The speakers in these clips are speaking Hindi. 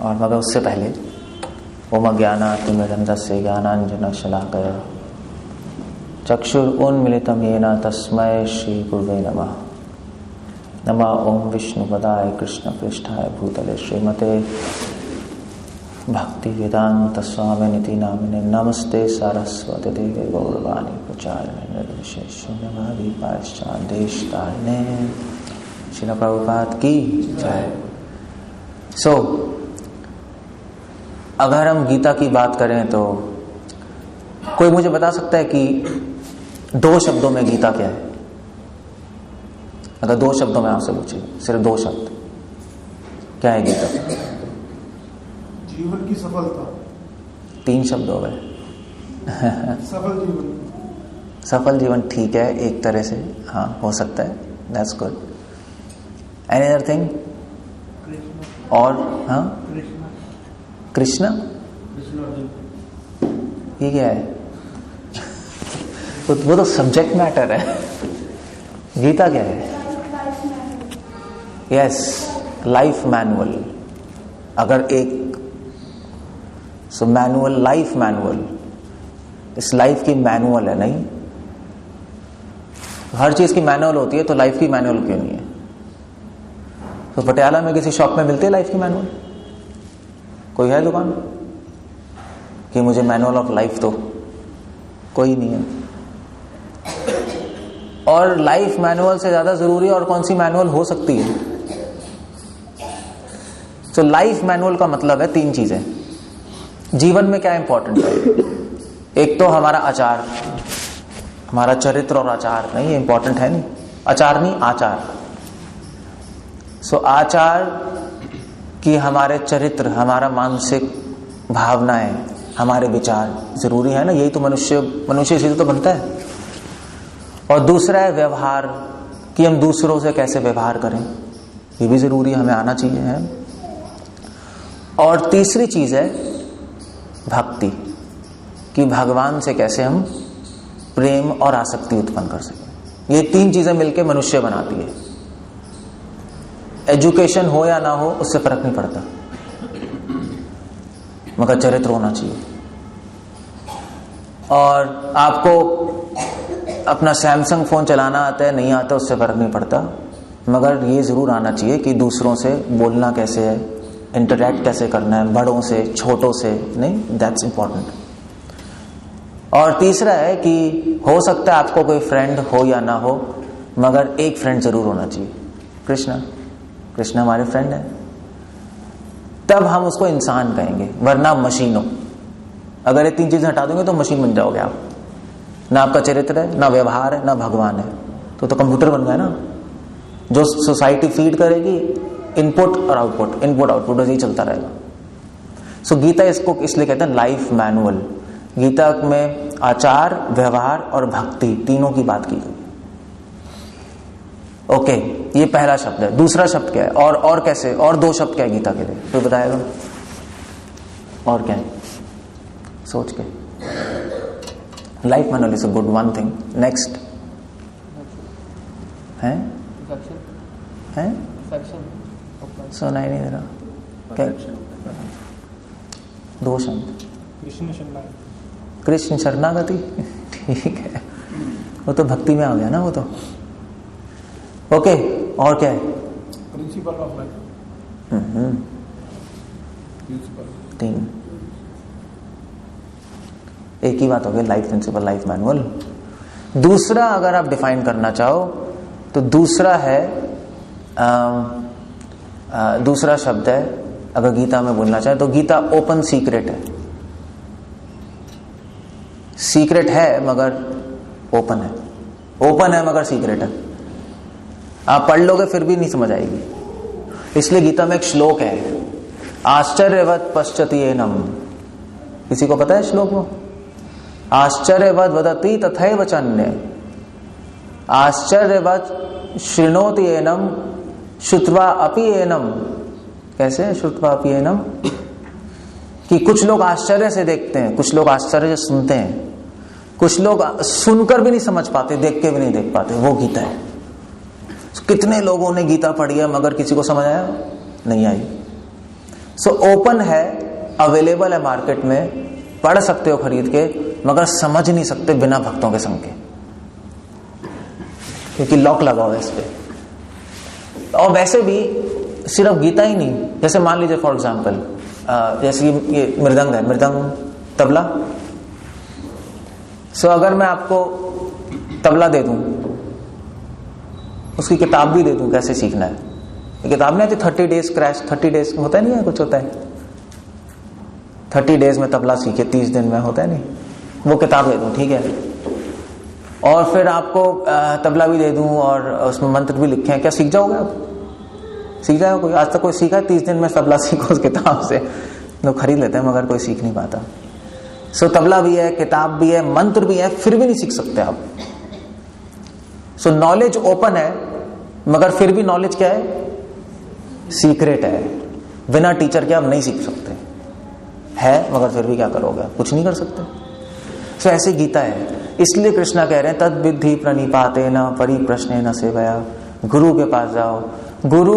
और मगर उससे पहले ओम ज्ञानातिमिरन्धस्य ज्ञानाञ्जनशलाकया चक्षुरुन्मीलितं येन तस्मै श्रीगुरुवे नमः। नमः ओम विष्णुपदाय कृष्णपृष्ठाय भूतले श्रीमते भक्ति वेदांत स्वामिनिति नामिने नमस्ते सारस्वती देवे गौरवाणी प्रचारिणे निर्विशेष शून्यवादी पाश्चादेशतारिणे श्रील प्रभुपाद की जय। अगर हम गीता की बात करें तो कोई मुझे बता सकता है कि 2 शब्दों में गीता क्या है? अगर 2 शब्दों में आपसे पूछे, सिर्फ 2 शब्द, क्या है गीता? जीवन की सफलता। 3 शब्द हो गए। सफल जीवन। सफल जीवन ठीक है, एक तरह से हाँ हो सकता है, that's good. Any other thing? और हाँ कृष्णा, ये क्या है? वो तो सब्जेक्ट मैटर है। गीता क्या है? Yes, life manual. अगर एक मैनुअल, लाइफ मैनुअल, इस लाइफ की मैनुअल है। नहीं, हर चीज की मैनुअल होती है तो लाइफ की मैनुअल क्यों नहीं है? तो पटियाला में किसी शॉप में मिलती है लाइफ की मैनुअल? कोई है दुकान कि मुझे मैनुअल ऑफ लाइफ दो? कोई नहीं है। और लाइफ मैनुअल से ज्यादा जरूरी और कौन सी मैनुअल हो सकती है? तो लाइफ मैनुअल का मतलब है 3 चीजें। जीवन में क्या इंपॉर्टेंट है? एक तो हमारा आचार, हमारा चरित्र और आचार। नहीं, ये इंपॉर्टेंट है नहीं, आचार नहीं, आचार। आचार कि हमारे चरित्र, हमारा मानसिक भावनाएं, हमारे विचार जरूरी है ना। यही तो मनुष्य से तो बनता है। और दूसरा है व्यवहार, कि हम दूसरों से कैसे व्यवहार करें, ये भी जरूरी हमें आना चाहिए है। और तीसरी चीज है भक्ति, कि भगवान से कैसे हम प्रेम और आसक्ति उत्पन्न कर सकें। ये 3 चीजें मिलकर मनुष्य बनाती है। एजुकेशन हो या ना हो उससे फर्क नहीं पड़ता, मगर चरित्र होना चाहिए। और आपको अपना सैमसंग फोन चलाना आता है नहीं आता उससे फर्क नहीं पड़ता, मगर ये जरूर आना चाहिए कि दूसरों से बोलना कैसे है, इंटरैक्ट कैसे करना है, बड़ों से, छोटों से। नहीं, दैट्स इंपॉर्टेंट। और तीसरा है कि हो सकता है आपको कोई फ्रेंड हो या ना हो, मगर एक फ्रेंड जरूर होना चाहिए। कृष्ण हमारे फ्रेंड है, तब हम उसको इंसान कहेंगे, वरना मशीन हो। अगर ये 3 चीजें हटा दोगे तो मशीन बन जाओगे आप। ना आपका चरित्र है, ना व्यवहार है, ना भगवान है, तो कंप्यूटर बन गया ना, जो सोसाइटी फीड करेगी इनपुट और आउटपुट, इनपुट आउटपुट, बस यही चलता रहेगा। गीता इसको इसलिए कहते हैं लाइफ मैनुअल। गीता में आचार, व्यवहार और भक्ति तीनों की बात की गई। ओके, ये पहला शब्द है। दूसरा शब्द क्या है? और कैसे? और 2 शब्द क्या है गीता के लिए? कोई बताएगा? और क्या है? सोच के। Life manual is a good one thing. Next है सुनाई नहीं दे रहा क्या? 2 शब्द। कृष्ण शरणागति, ठीक है, वो तो भक्ति में आ गया ना वो तो। ओके, और क्या है? Principle of life. 3। एक ही बात हो गई, लाइफ प्रिंसिपल, लाइफ मैनुअल। दूसरा अगर आप डिफाइन करना चाहो तो दूसरा है दूसरा शब्द है, अगर गीता में बोलना चाहे तो गीता ओपन सीक्रेट है। सीक्रेट है मगर ओपन है, ओपन है मगर सीक्रेट है। आप पढ़ लोगे फिर भी नहीं समझ आएगी। इसलिए गीता में एक श्लोक है, आश्चर्यवत् पश्यति एनम। किसी को पता है श्लोक? वो आश्चर्यवत् वदति तथैव चान्य, आश्चर्यवत् शृणोति एनम श्रुत्वा अपि एनम। कैसे श्रुत्वा अपि एनम? कि कुछ लोग आश्चर्य से देखते हैं, कुछ लोग आश्चर्य से सुनते हैं, कुछ लोग सुनकर भी नहीं समझ पाते, देख के भी नहीं देख पाते। वो गीता है। कितने लोगों ने गीता पढ़ी है मगर किसी को समझ आया? नहीं आई। सो ओपन है, अवेलेबल है मार्केट में, पढ़ सकते हो खरीद के, मगर समझ नहीं सकते बिना भक्तों के संग के, क्योंकि लॉक लगा हुआ है इस पे। और वैसे भी सिर्फ गीता ही नहीं, जैसे मान लीजिए फॉर एग्जांपल जैसे ये मृदंग है, मृदंग तबला। सो अगर मैं आपको तबला दे दूं, उसकी किताब भी दे दूं कैसे सीखना है, किताब नहीं आती 30 डेज क्रैश, 30 डेज होता नहीं है, कुछ होता है 30 डेज में तबला सीखे 30 दिन में, होता है नहीं, वो किताब दे दूं, ठीक है। और फिर आपको तबला भी दे दूं और उसमें मंत्र भी लिखे हैं, क्या सीख जाओगे आप? सीख जाएगा कोई? आज तक कोई सीखा है 30 दिन में तबला सीखो उस किताब से? लोग खरीद लेते हैं मगर कोई सीख नहीं पाता। सो तबला भी है, किताब भी है, मंत्र भी है, फिर भी नहीं सीख सकते आप। सो नॉलेज ओपन है, मगर फिर भी नॉलेज क्या है? सीक्रेट है, बिना टीचर के आप नहीं सीख सकते है, मगर फिर भी क्या करोगे? कुछ नहीं कर सकते। सो ऐसे गीता है, इसलिए कृष्णा कह रहे हैं तद विद्धि प्रणिपाते न परिप्रश्ने न सेवया, गुरु के पास जाओ। गुरु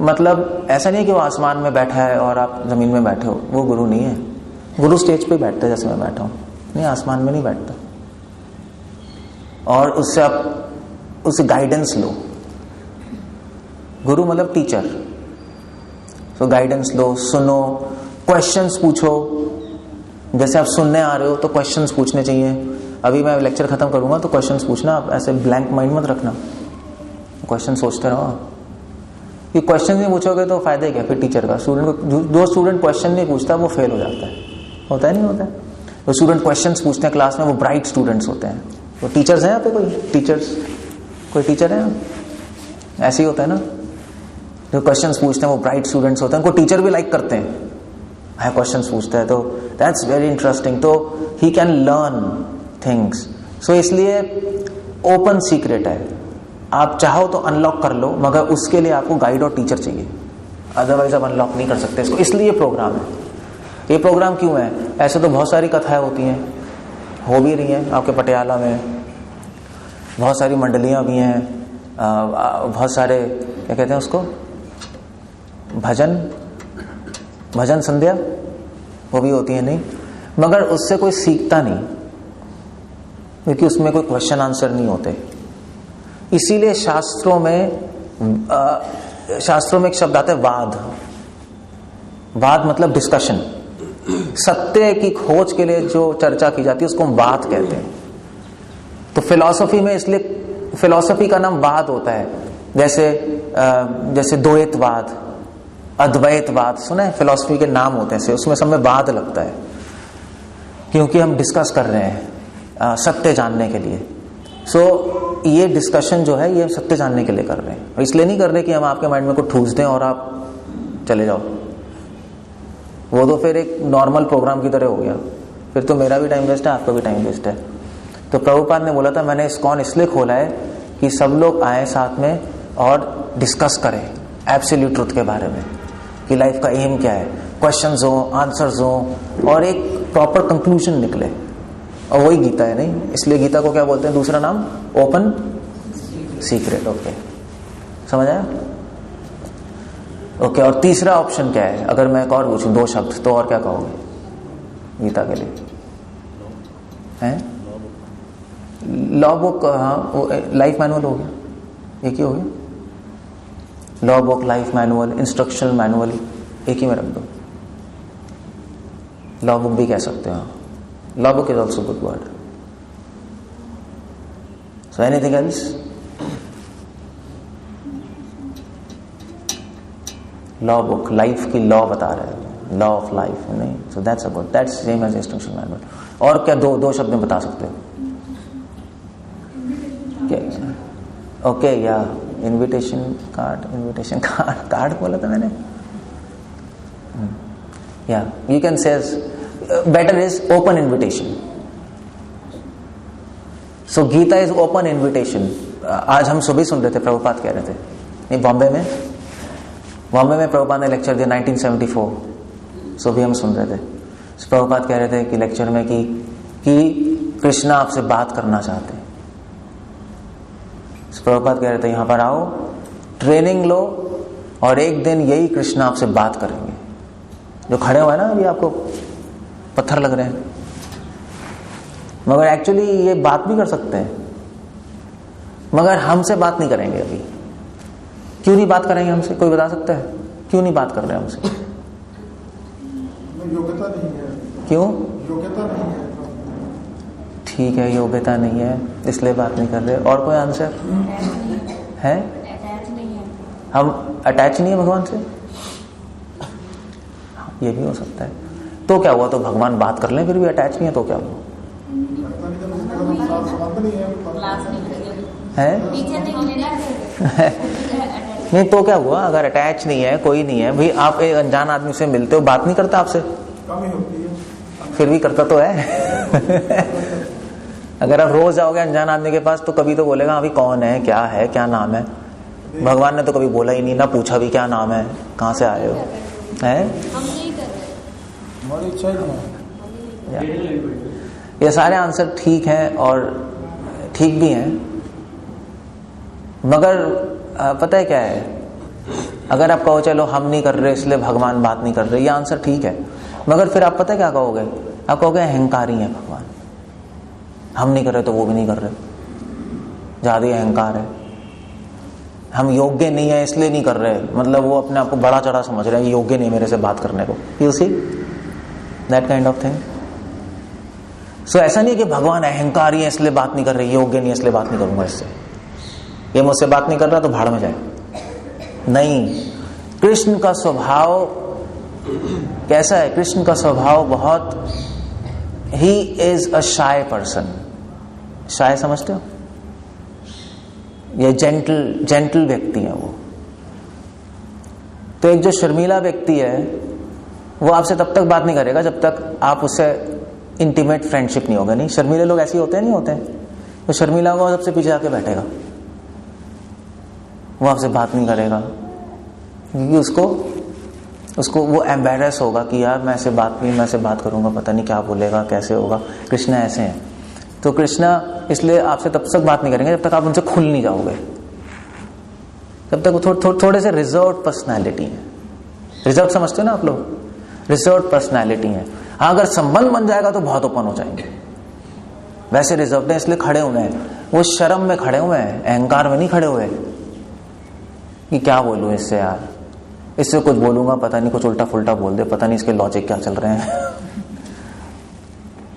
मतलब ऐसा नहीं कि वो आसमान में बैठा है और आप जमीन में बैठे हो, वो गुरु नहीं है। गुरु स्टेज पे बैठता है जैसे मैं बैठा हूं, नहीं, आसमान में नहीं बैठता। और उससे आप उससे गाइडेंस लो। गुरु मतलब टीचर। तो गाइडेंस लो, सुनो, क्वेश्चंस पूछो। जैसे आप सुनने आ रहे हो तो क्वेश्चंस पूछने चाहिए। अभी मैं लेक्चर खत्म करूंगा तो क्वेश्चंस पूछना, आप ऐसे ब्लैंक माइंड मत रखना, क्वेश्चन सोचते रहो। ये क्वेश्चन नहीं पूछोगे तो फायदा क्या फिर टीचर का? स्टूडेंट को, जो स्टूडेंट क्वेश्चन नहीं पूछता वो फेल हो जाता है, होता है नहीं होता है? जो स्टूडेंट क्वेश्चंस पूछते हैं क्लास में वो ब्राइट स्टूडेंट्स होते हैं। वो टीचर्स हैं यहाँ पे? कोई टीचर्स, कोई टीचर है? ऐसे ही होता है ना, जो क्वेश्चंस पूछते हैं वो ब्राइट स्टूडेंट्स होते हैं, उनको टीचर भी लाइक करते हैं, है क्वेश्चंस पूछता है तो दैट्स वेरी इंटरेस्टिंग, तो ही कैन लर्न थिंग्स। सो इसलिए ओपन सीक्रेट है, आप चाहो तो अनलॉक कर लो, मगर उसके लिए आपको गाइड और टीचर चाहिए, अदरवाइज आप अनलॉक नहीं कर सकते इसको। इसलिए ये प्रोग्राम है। ये प्रोग्राम क्यों है? ऐसे तो बहुत सारी कथाएं होती हैं, हो भी रही हैं आपके पटियाला में, बहुत सारी मंडलियां भी हैं, बहुत सारे क्या कहते हैं उसको, भजन संध्या वो भी होती है, नहीं, मगर उससे कोई सीखता नहीं, क्योंकि उसमें कोई क्वेश्चन आंसर नहीं होते। इसीलिए शास्त्रों में एक शब्द आता है वाद। वाद मतलब डिस्कशन, सत्य की खोज के लिए जो चर्चा की जाती है उसको हम वाद कहते हैं। तो फिलॉसफी में इसलिए फिलॉसफी का नाम वाद होता है। जैसे द्वैतवाद, अद्वैतवाद, सुना है? फिलॉसफी के नाम होते हैं, उसमें सब में वाद लगता है, क्योंकि हम डिस्कस कर रहे हैं सत्य जानने के लिए। सो ये डिस्कशन जो है ये सत्य जानने के लिए कर रहे हैं, इसलिए नहीं कर रहे कि हम आपके माइंड में कुछ ठूस दें और आप चले जाओ। वो तो फिर एक नॉर्मल प्रोग्राम की तरह हो गया, फिर तो मेरा भी टाइम वेस्ट है, आपका भी टाइम वेस्ट है। तो प्रभुपाद ने बोला था मैंने इस्कॉन इसलिए खोला है कि सब लोग आए साथ में और डिस्कस करें एब्सोल्यूट ट्रुथ के बारे में, कि लाइफ का एम क्या है, क्वेश्चंस हो, आंसर्स हो, और एक प्रॉपर कंक्लूजन निकले। और वही गीता है, नहीं? इसलिए गीता को क्या बोलते हैं? दूसरा नाम ओपन सीक्रेट। ओके, समझ आया? ओके, और तीसरा ऑप्शन क्या है? अगर मैं एक और पूछूं 2 शब्द तो और क्या कहोगे गीता के लिए? हैं? लॉ बुक, हाँ, लाइफ मैनुअल हो गया, एक ही हो गया। Law book, life manual, instructional manual, एक ही में रख दो। लॉ बुक भी कह सकते हो। Law book is also good word. So anything else? Law book, life की लॉ बता रहे हैं, लॉ ऑफ लाइफ, नहीं? So that's a good, that's same as instructional manual. और क्या दो शब्द में बता सकते हो? ओके, या इनविटेशन कार्ड बोला था मैंने। या you can say better is open invitation. So Gita is open invitation. आज हम सुबह सुन रहे थे, प्रभुपाद कह रहे थे, नहीं, बॉम्बे में प्रभुपाद ने लेक्चर दिया 1974, सुबह हम सुन रहे थे। प्रभुपाद कह रहे थे कि लेक्चर में कि कृष्णा आपसे बात करना चाहते हैं। प्रभुपाद कह रहे थे यहां पर आओ, ट्रेनिंग लो, और एक दिन यही कृष्णा आपसे बात करेंगे। जो खड़े हुए हैं ना अभी आपको पत्थर लग रहे हैं, मगर एक्चुअली ये बात भी कर सकते हैं, मगर हमसे बात नहीं करेंगे अभी। क्यों नहीं बात करेंगे हमसे? कोई बता सकता है क्यों नहीं बात कर रहे हैं हमसे? योग्यता नहीं है। क्यों? योग्यता नहीं है। ठीक है, योग्यता नहीं है इसलिए बात नहीं कर रहे। और कोई आंसर है? हम अटैच नहीं है भगवान से, ये भी हो सकता है। तो क्या हुआ? तो भगवान बात कर लें फिर भी अटैच नहीं है तो क्या हुआ? है नहीं तो क्या हुआ? अगर अटैच नहीं है, कोई नहीं है भाई, आप एक अनजान आदमी से मिलते हो, बात नहीं करता आपसे? कम ही होती है। फिर भी करता तो है। अगर आप रोज जाओगे अनजान आदमी के पास तो कभी तो बोलेगा अभी कौन है, क्या नाम है। भगवान ने तो कभी बोला ही नहीं, ना पूछा भी क्या नाम है, कहाँ से आए हो, है? हमारी इच्छा ही नहीं। ये सारे आंसर ठीक हैं और ठीक भी हैं, मगर पता है क्या है, अगर आप कहो चलो हम नहीं कर रहे इसलिए भगवान बात नहीं कर रहे, ये आंसर ठीक है, मगर फिर आप पता है क्या कहोगे? आप कहोगे अहंकारी है भगवान, हम नहीं कर रहे तो वो भी नहीं कर रहे, ज्यादा ही अहंकार है, हम योग्य नहीं है इसलिए नहीं कर रहे, मतलब वो अपने आप को बड़ा चढ़ा समझ रहे हैं, योग्य नहीं मेरे से बात करने को। You see that kind of thing. So ऐसा नहीं कि भगवान अहंकारी है इसलिए बात नहीं कर रहे, योग्य नहीं है इसलिए बात नहीं करूंगा इससे, ये मुझसे बात नहीं कर रहा तो भाड़ में जाए। नहीं, कृष्ण का स्वभाव कैसा है? कृष्ण का स्वभाव बहुत, he is a shy person. शाय समझते हो? ये जेंटल व्यक्ति है वो। तो एक जो शर्मीला व्यक्ति है वो आपसे तब तक बात नहीं करेगा जब तक आप उससे इंटीमेट फ्रेंडशिप नहीं होगा। नहीं, शर्मीले लोग ऐसे होते हैं, नहीं होते हैं? तो शर्मीला होगा सबसे पीछे आके बैठेगा, वो आपसे बात नहीं करेगा क्योंकि उसको वो एम्बेरस होगा कि यार मैं ऐसे बात करूंगा, पता नहीं क्या बोलेगा, कैसे होगा। कृष्णा ऐसे हैं, तो कृष्णा इसलिए आपसे तब तक बात नहीं करेंगे जब तक आप उनसे खुल नहीं जाओगे, तब तक वो थोड़े से रिजर्व पर्सनैलिटी है। रिजर्व समझते हो ना आप लोग? रिजर्व पर्सनैलिटी है। हाँ, अगर संबंध बन जाएगा तो बहुत ओपन हो जाएंगे। वैसे रिजर्व है इसलिए खड़े हुए हैं, वो शर्म में खड़े हुए हैं, अहंकार में नहीं खड़े हुए कि क्या बोलूं इससे, यार इससे कुछ बोलूंगा पता नहीं कुछ उल्टा फुल्टा बोल दे, पता नहीं इसके लॉजिक क्या चल रहे हैं।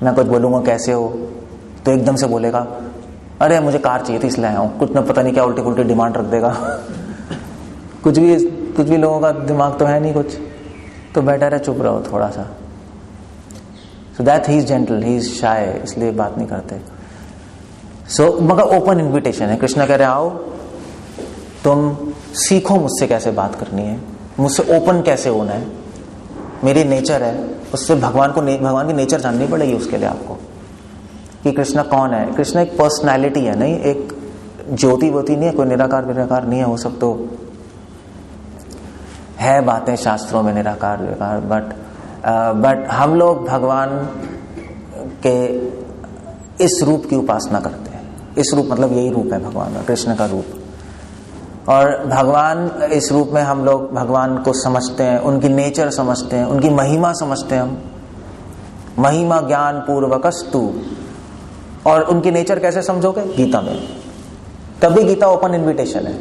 मैं कुछ बोलूंगा कैसे हो तो एकदम से बोलेगा अरे मुझे कार चाहिए थी इसलिए आया हूं, कुछ ना पता नहीं क्या उल्टी पुल्टी डिमांड रख देगा। कुछ भी लोगों का दिमाग तो है नहीं कुछ, तो बेटर है चुप रहो थोड़ा सा। So that he is gentle, he is शाय, इसलिए बात नहीं करते। सो मगर ओपन इन्विटेशन है। कृष्णा कह रहे आओ तुम सीखो मुझसे कैसे बात करनी है, मुझसे ओपन कैसे होना है, मेरी नेचर है, उससे भगवान की नेचर जाननी पड़ेगी उसके लिए आपको कि कृष्णा कौन है। कृष्णा एक पर्सनैलिटी है, नहीं एक ज्योति वोति नहीं है, कोई निराकार निराकार नहीं है। वो सब तो है बातें शास्त्रों में निराकार निराकार, बट हम लोग भगवान के इस रूप की उपासना करते हैं। इस रूप मतलब यही रूप है भगवान का, कृष्ण का रूप। और भगवान इस रूप में हम लोग भगवान को समझते हैं, उनकी नेचर समझते हैं, उनकी महिमा समझते हैं हम। महिमा ज्ञान पूर्वकस्तु। और उनकी नेचर कैसे समझोगे? गीता में। तभी गीता ओपन इन्विटेशन है,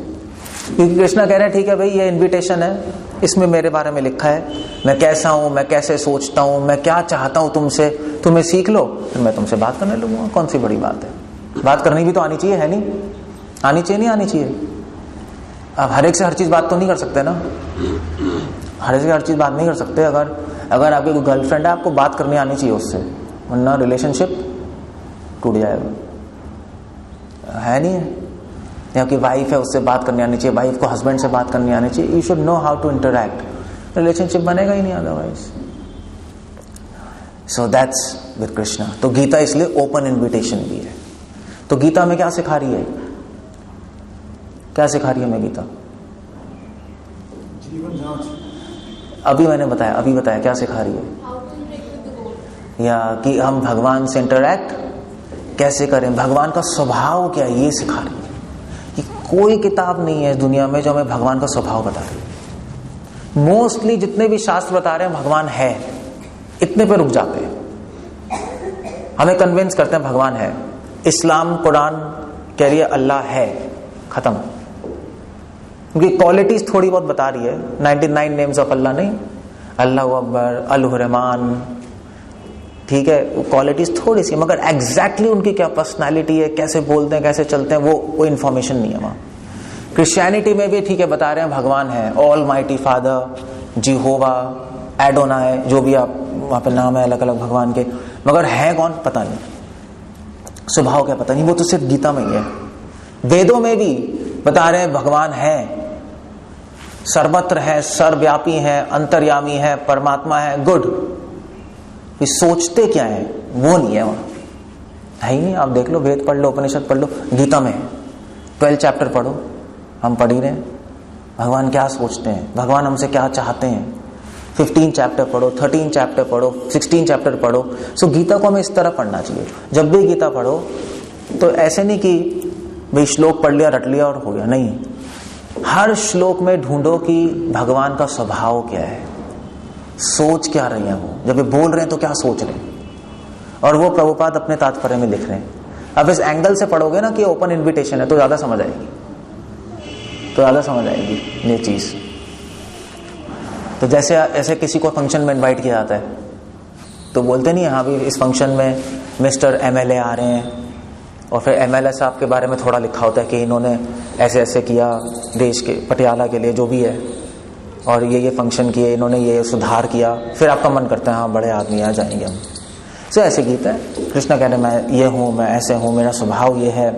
क्योंकि कृष्णा कह रहे हैं ठीक है भाई ये इन्विटेशन है, इसमें मेरे बारे में लिखा है, मैं कैसा हूं, मैं कैसे सोचता हूं, मैं क्या चाहता हूं तुमसे, तुम्हें सीख लो, फिर मैं तुमसे बात करने लगूंगा। कौन सी बड़ी बात है? बात करनी भी तो आनी चाहिए, है नहीं? आनी चाहिए नहीं आनी चाहिए? अब हर एक से हर चीज बात तो नहीं कर सकते ना, हर एक से हर चीज बात नहीं कर सकते। अगर आपकी कोई गर्लफ्रेंड है आपको बात करनी आनी चाहिए उससे, वरना रिलेशनशिप टूट जाएगा, है नहीं है? या कि वाइफ है उससे बात करनी आनी चाहिए, वाइफ को हस्बैंड से बात करनी आनी चाहिए। You should know how to interact, relationship बनेगा ही नहीं otherwise. So that's with Krishna. तो गीता इसलिए ओपन इन्विटेशन भी है। तो गीता में क्या सिखा रही है? क्या सिखा रही है हमें गीता? जीवन जांच। अभी बताया क्या सिखा रही है, या कि हम भगवान से इंटरैक्ट कैसे करें, भगवान का स्वभाव क्या है, ये सिखा रही है। कि कोई किताब नहीं है इस दुनिया में जो हमें भगवान का स्वभाव बता रही है। मोस्टली जितने भी शास्त्र बता रहे हैं भगवान है, इतने पे रुक जाते हैं, हमें कन्विंस करते हैं भगवान है। इस्लाम कुरान कह रही है अल्लाह है, खत्म। क्योंकि क्वालिटीज थोड़ी बहुत बता रही है, 99 नेम्स ऑफ अल्लाह नहीं, अल्लाह अकबर, अल रहमान, ठीक है, क्वालिटीज थोड़ी सी, मगर एग्जैक्टली उनकी क्या पर्सनालिटी है, कैसे बोलते हैं, कैसे चलते हैं, वो इंफॉर्मेशन नहीं है वहां। क्रिश्चियनिटी में भी ठीक है बता रहे हैं भगवान है, ऑल माइटी फादर, जिहोवा, एडोनाय, जो भी आप वहां पे नाम है अलग अलग भगवान के, मगर है कौन पता नहीं, स्वभाव क्या पता नहीं, वो तो सिर्फ गीता में ही है। वेदों में भी बता रहे हैं भगवान है, सर्वत्र है, सर्वव्यापी है, अंतर्यामी है, परमात्मा है, गुड। ये सोचते क्या है वो नहीं है वहां, है ही नहीं। आप देख लो, वेद पढ़ लो, उपनिषद पढ़ लो, गीता में 12 चैप्टर पढ़ो, हम पढ़ ही रहे हैं भगवान क्या सोचते हैं, भगवान हमसे क्या चाहते हैं। 15 चैप्टर पढ़ो, 13 चैप्टर पढ़ो, 16 चैप्टर पढ़ो। सो गीता को हमें इस तरह पढ़ना चाहिए। जब भी गीता पढ़ो तो ऐसे नहीं कि भाई श्लोक पढ़ लिया, रट लिया और हो गया, नहीं। हर श्लोक में ढूंढो कि भगवान का स्वभाव क्या है, सोच क्या रही है वो, जब ये बोल रहे हैं तो क्या सोच रहे हैं, और वो प्रभुपाद अपने तात्पर्य में लिख रहे हैं। अब इस एंगल से पढ़ोगे ना कि ओपन इन्विटेशन है, तो ज्यादा समझ आएगी, तो ज्यादा समझ आएगी ये चीज। तो जैसे ऐसे किसी को फंक्शन में इनवाइट किया जाता है तो बोलते नहीं, हाँ भी इस फंक्शन में मिस्टर एमएलए आ रहे हैं, और फिर एमएलए साहब के बारे में थोड़ा लिखा होता है कि इन्होंने ऐसे ऐसे किया देश के, पटियाला के लिए जो भी है, और ये फंक्शन किए, इन्होंने ये सुधार किया। फिर आपका मन करता है हाँ बड़े आदमी आ जाएंगे हम। तो ऐसे गीत है, कृष्ण कह रहे मैं ये हूँ, मैं ऐसे हूँ, मेरा स्वभाव ये है,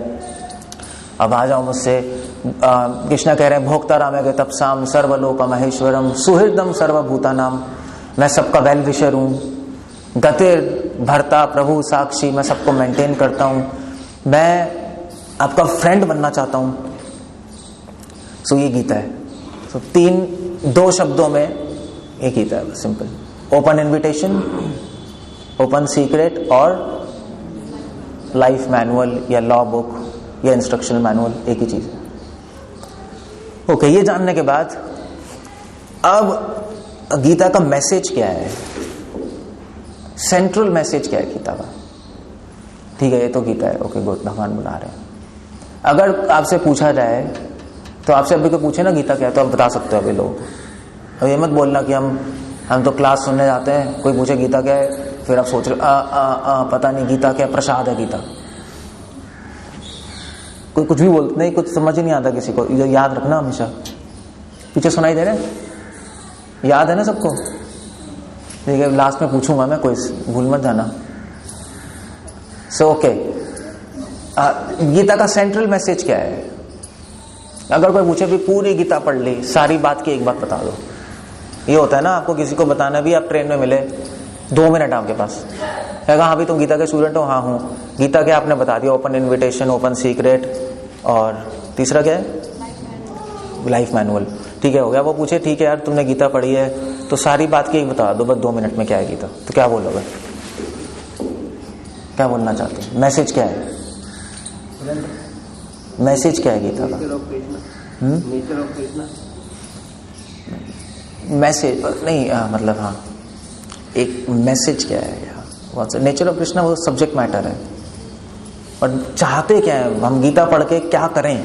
अब आ जाओ मुझसे। कृष्ण कह रहे हैं भोक्ता रामे तपसाम सर्वलोक महेश्वरम सुहृदम सर्वभूतानाम, मैं सबका वेल विशर हूँ, गतिर भरता प्रभु साक्षी, मैं सबको मेंटेन करता हूँ, मैं आपका फ्रेंड बनना चाहता हूँ। सो ये गीता है। सो 2 शब्दों में ये गीता है, simple. Open invitation, open secret, और लाइफ मैनुअल या लॉ बुक या इंस्ट्रक्शनल मैनुअल, एक ही चीज है। ओके, ये जानने के बाद अब गीता का मैसेज क्या है, सेंट्रल मैसेज क्या है गीता का। ठीक है, ये तो गीता है, ओके गुड, भगवान बुला रहे हैं। अगर आपसे पूछा जाए तो आपसे अभी को पूछे ना गीता क्या है, तो आप बता सकते हो अभी लोग। अब ये मत बोलना कि हम तो क्लास सुनने जाते हैं, कोई पूछे गीता क्या है, फिर आप सोच रहे पता नहीं गीता क्या, प्रसाद है गीता। कोई कुछ भी बोलते नहीं, कुछ समझ ही नहीं आता किसी को। ये याद रखना हमेशा। पीछे सुनाई दे रहे, याद है ना सबको? ठीक है, लास्ट में पूछूंगा मैं, कोई भूल मत जाना। सो ओके, गीता का सेंट्रल मैसेज क्या है? अगर कोई पूछे भी पूरी गीता पढ़ ली, सारी बात की एक बात बता दो। ये होता है ना, आपको किसी को बताना भी, आप ट्रेन में मिले, 2 मिनट आपके पास, कहा हाँ भी तुम गीता के स्टूडेंट हो? हाँ हूँ। गीता क्या आपने बता दिया, ओपन इन्विटेशन, ओपन सीक्रेट, और तीसरा क्या है? Life manual. ठीक है, हो गया। वो पूछे ठीक है यार तुमने गीता पढ़ी है तो सारी बात की एक बता दो बस 2 मिनट में, क्या है गीता? तो क्या बोलोगे, क्या बोलना चाहते हैं? मैसेज क्या है? मैसेज क्या है गीता का? मैसेज नहीं, मतलब हाँ, एक मैसेज क्या है यहाँ? नेचर ऑफ कृष्णा वो सब्जेक्ट मैटर है, और चाहते क्या है हम गीता पढ़ के क्या करें,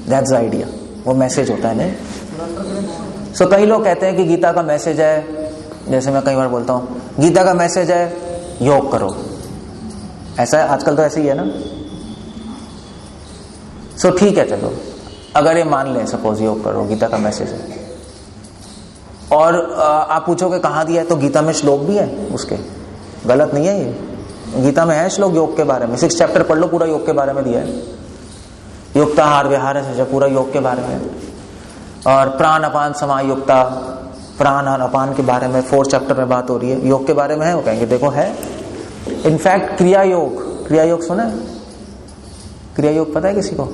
दैट्स द आइडिया। वो मैसेज होता है नहीं। सो कई लोग कहते हैं कि गीता का मैसेज है, जैसे मैं कई बार बोलता हूँ गीता का मैसेज है योग करो, ऐसा है आजकल तो ऐसे ही है ना। सो ठीक है, चलो अगर ये मान लें सपोज योग करो गीता का मैसेज है, और आप पूछोगे कहाँ दिया है, तो गीता में श्लोक भी है उसके, गलत नहीं है ये, गीता में है श्लोक योग के बारे में। 6 चैप्टर पढ़ लो, पूरा योग के बारे में दिया है। युक्ताहार विहार से पूरा योग के बारे में, और प्राण अपान समायुक्ता, प्राण और अपान के बारे में 4 चैप्टर में बात हो रही है, योग के बारे में है। वो कहेंगे देखो है। इनफैक्ट क्रिया योग सुना है? क्रिया योग पता है किसी को?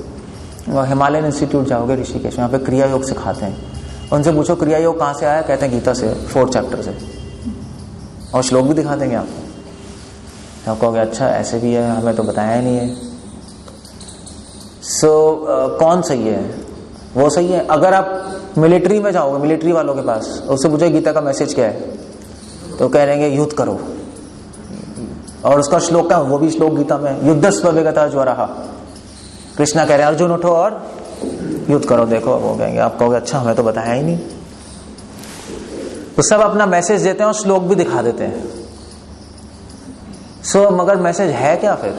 हिमालयन इंस्टीट्यूट जाओगे ऋषिकेश, वहाँ पे क्रिया योग सिखाते हैं। उनसे पूछो क्रिया योग कहाँ से आया, कहते हैं गीता से, 4 चैप्टर से, और श्लोक भी दिखा देंगे आपको। आप कहोगे अच्छा ऐसे भी है, हमें तो बताया ही नहीं है। सो कौन सही है? वो सही है। अगर आप मिलिट्री में जाओगे, मिलिट्री वालों के पास, उससे पूछो गीता का मैसेज क्या है, तो कह रहेंगे युद्ध करो। और उसका श्लोक क्या, वो भी श्लोक गीता में, युद्धस्व विगता ज्वरः। कृष्णा कह रहे हैं अर्जुन उठो और युद्ध करो। देखो अब हो गएंगे, आप कहोगे अच्छा हमें तो बताया ही नहीं। तो सब अपना मैसेज देते हैं और श्लोक भी दिखा देते हैं। सो मगर मैसेज है क्या, फिर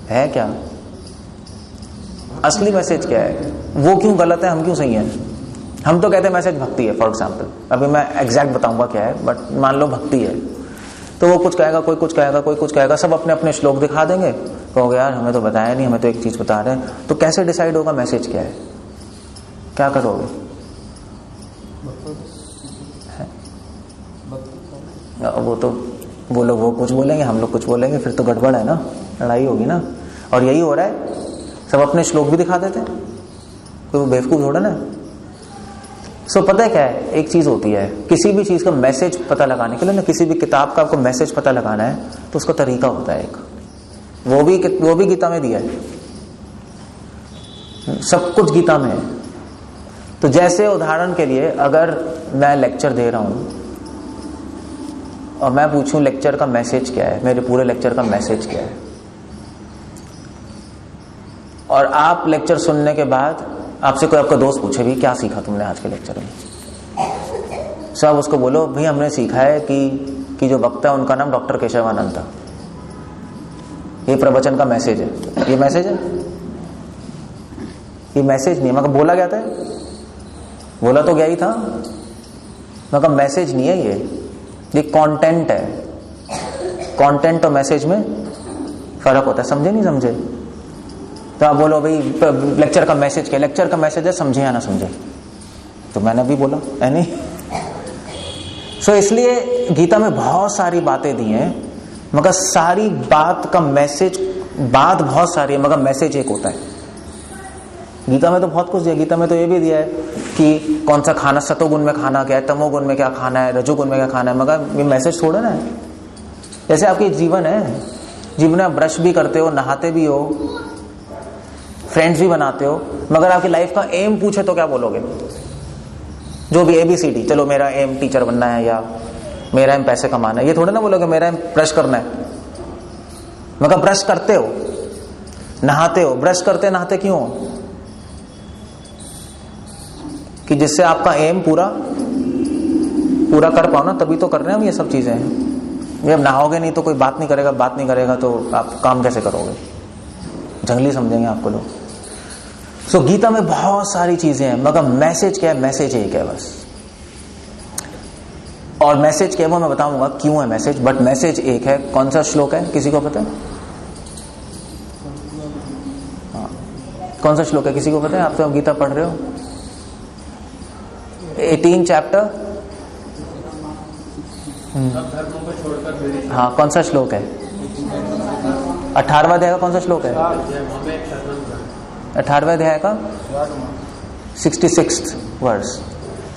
है क्या, असली मैसेज क्या है, वो क्यों गलत है, हम क्यों सही है? हम तो कहते हैं मैसेज भक्ति है, फॉर एग्जाम्पल, अभी मैं एग्जैक्ट बताऊंगा क्या है, बट मान लो भक्ति है, तो वो कुछ कहेगा, कोई कुछ कहेगा, कोई कुछ कहेगा, सब अपने अपने श्लोक दिखा देंगे, कहोगे यार हमें तो बताया नहीं, हमें तो एक चीज बता रहे हैं। तो कैसे डिसाइड होगा मैसेज क्या है, क्या करोगे? वो तो वो लोग वो कुछ बोलेंगे, हम लोग कुछ बोलेंगे, फिर तो गड़बड़ है ना, लड़ाई होगी ना। और यही हो रहा है, सब अपने श्लोक भी दिखा देते हैं, कोई बेवकूफ थोड़ा ना। सो पता है क्या है, एक चीज होती है, किसी भी चीज का मैसेज पता लगाने के लिए ना, किसी भी किताब का आपको मैसेज पता लगाना है तो उसका तरीका होता है एक, वो भी गीता में दिया है, सब कुछ गीता में है। तो जैसे उदाहरण के लिए अगर मैं लेक्चर दे रहा हूं और मैं पूछूं लेक्चर का मैसेज क्या है, मेरे पूरे लेक्चर का मैसेज क्या है, और आप लेक्चर सुनने के बाद आपसे कोई आपका दोस्त पूछे भी क्या सीखा तुमने आज के लेक्चर में, सब उसको बोलो भाई हमने सीखा है कि जो वक्ता है उनका नाम डॉक्टर केशवानंद था, ये प्रवचन का मैसेज है। ये मैसेज है? ये मैसेज नहीं है। मगर बोला गया था, बोला तो गया ही था, मगर मैसेज नहीं है ये कंटेंट है। कंटेंट और मैसेज में फर्क होता है, समझे नहीं समझे? तो आप बोलो भाई लेक्चर का मैसेज क्या, लेक्चर का मैसेज है समझे या ना समझे, तो मैंने भी बोला है नहीं। सो इसलिए गीता में बहुत सारी बातें दी हैं, मगर सारी बात का मैसेज, बात बहुत सारी है मगर मैसेज एक होता है। गीता में तो बहुत कुछ दिया, गीता में तो ये भी दिया है कि कौन सा खाना, सतोगुण में खाना क्या है, तमोगुण में क्या खाना है, रजोगुण में क्या खाना है, मगर ये मैसेज थोड़ा ना है। जैसे आपकी जीवन है, जीवन में आप ब्रश भी करते हो, नहाते भी हो, फ्रेंड्स भी बनाते हो, मगर आपकी लाइफ का एम पूछे तो क्या बोलोगे? जो भी ABCD, चलो मेरा एम टीचर बनना है या मेरा एम पैसे कमाना है, ये थोड़ा ना बोलोगे मेरा एम ब्रश करना है। मगर ब्रश करते हो, नहाते हो, ब्रश करते नहाते क्यों हो? कि जिससे आपका एम पूरा कर पाओ ना, तभी तो कर रहे हैं हम ये सब चीजें। ये अब नहाओगे नहीं तो कोई बात नहीं करेगा तो आप काम कैसे करोगे? जंगली समझेंगे आपको लोग। सो गीता में बहुत सारी चीजें हैं, मगर मैसेज क्या है? मैसेज एक है बस। और मैसेज क्या है वो मैं बताऊंगा क्यों है मैसेज, बट मैसेज एक है। कौन सा श्लोक है, किसी को पता है? हाँ, कौन सा श्लोक है, किसी को पता है? आप तो गीता पढ़ रहे हो, 18 चैप्टर। हाँ, कौन सा श्लोक है? 18वां अध्याय का कौन सा श्लोक है? 18वें अध्याय का 66th वर्ष।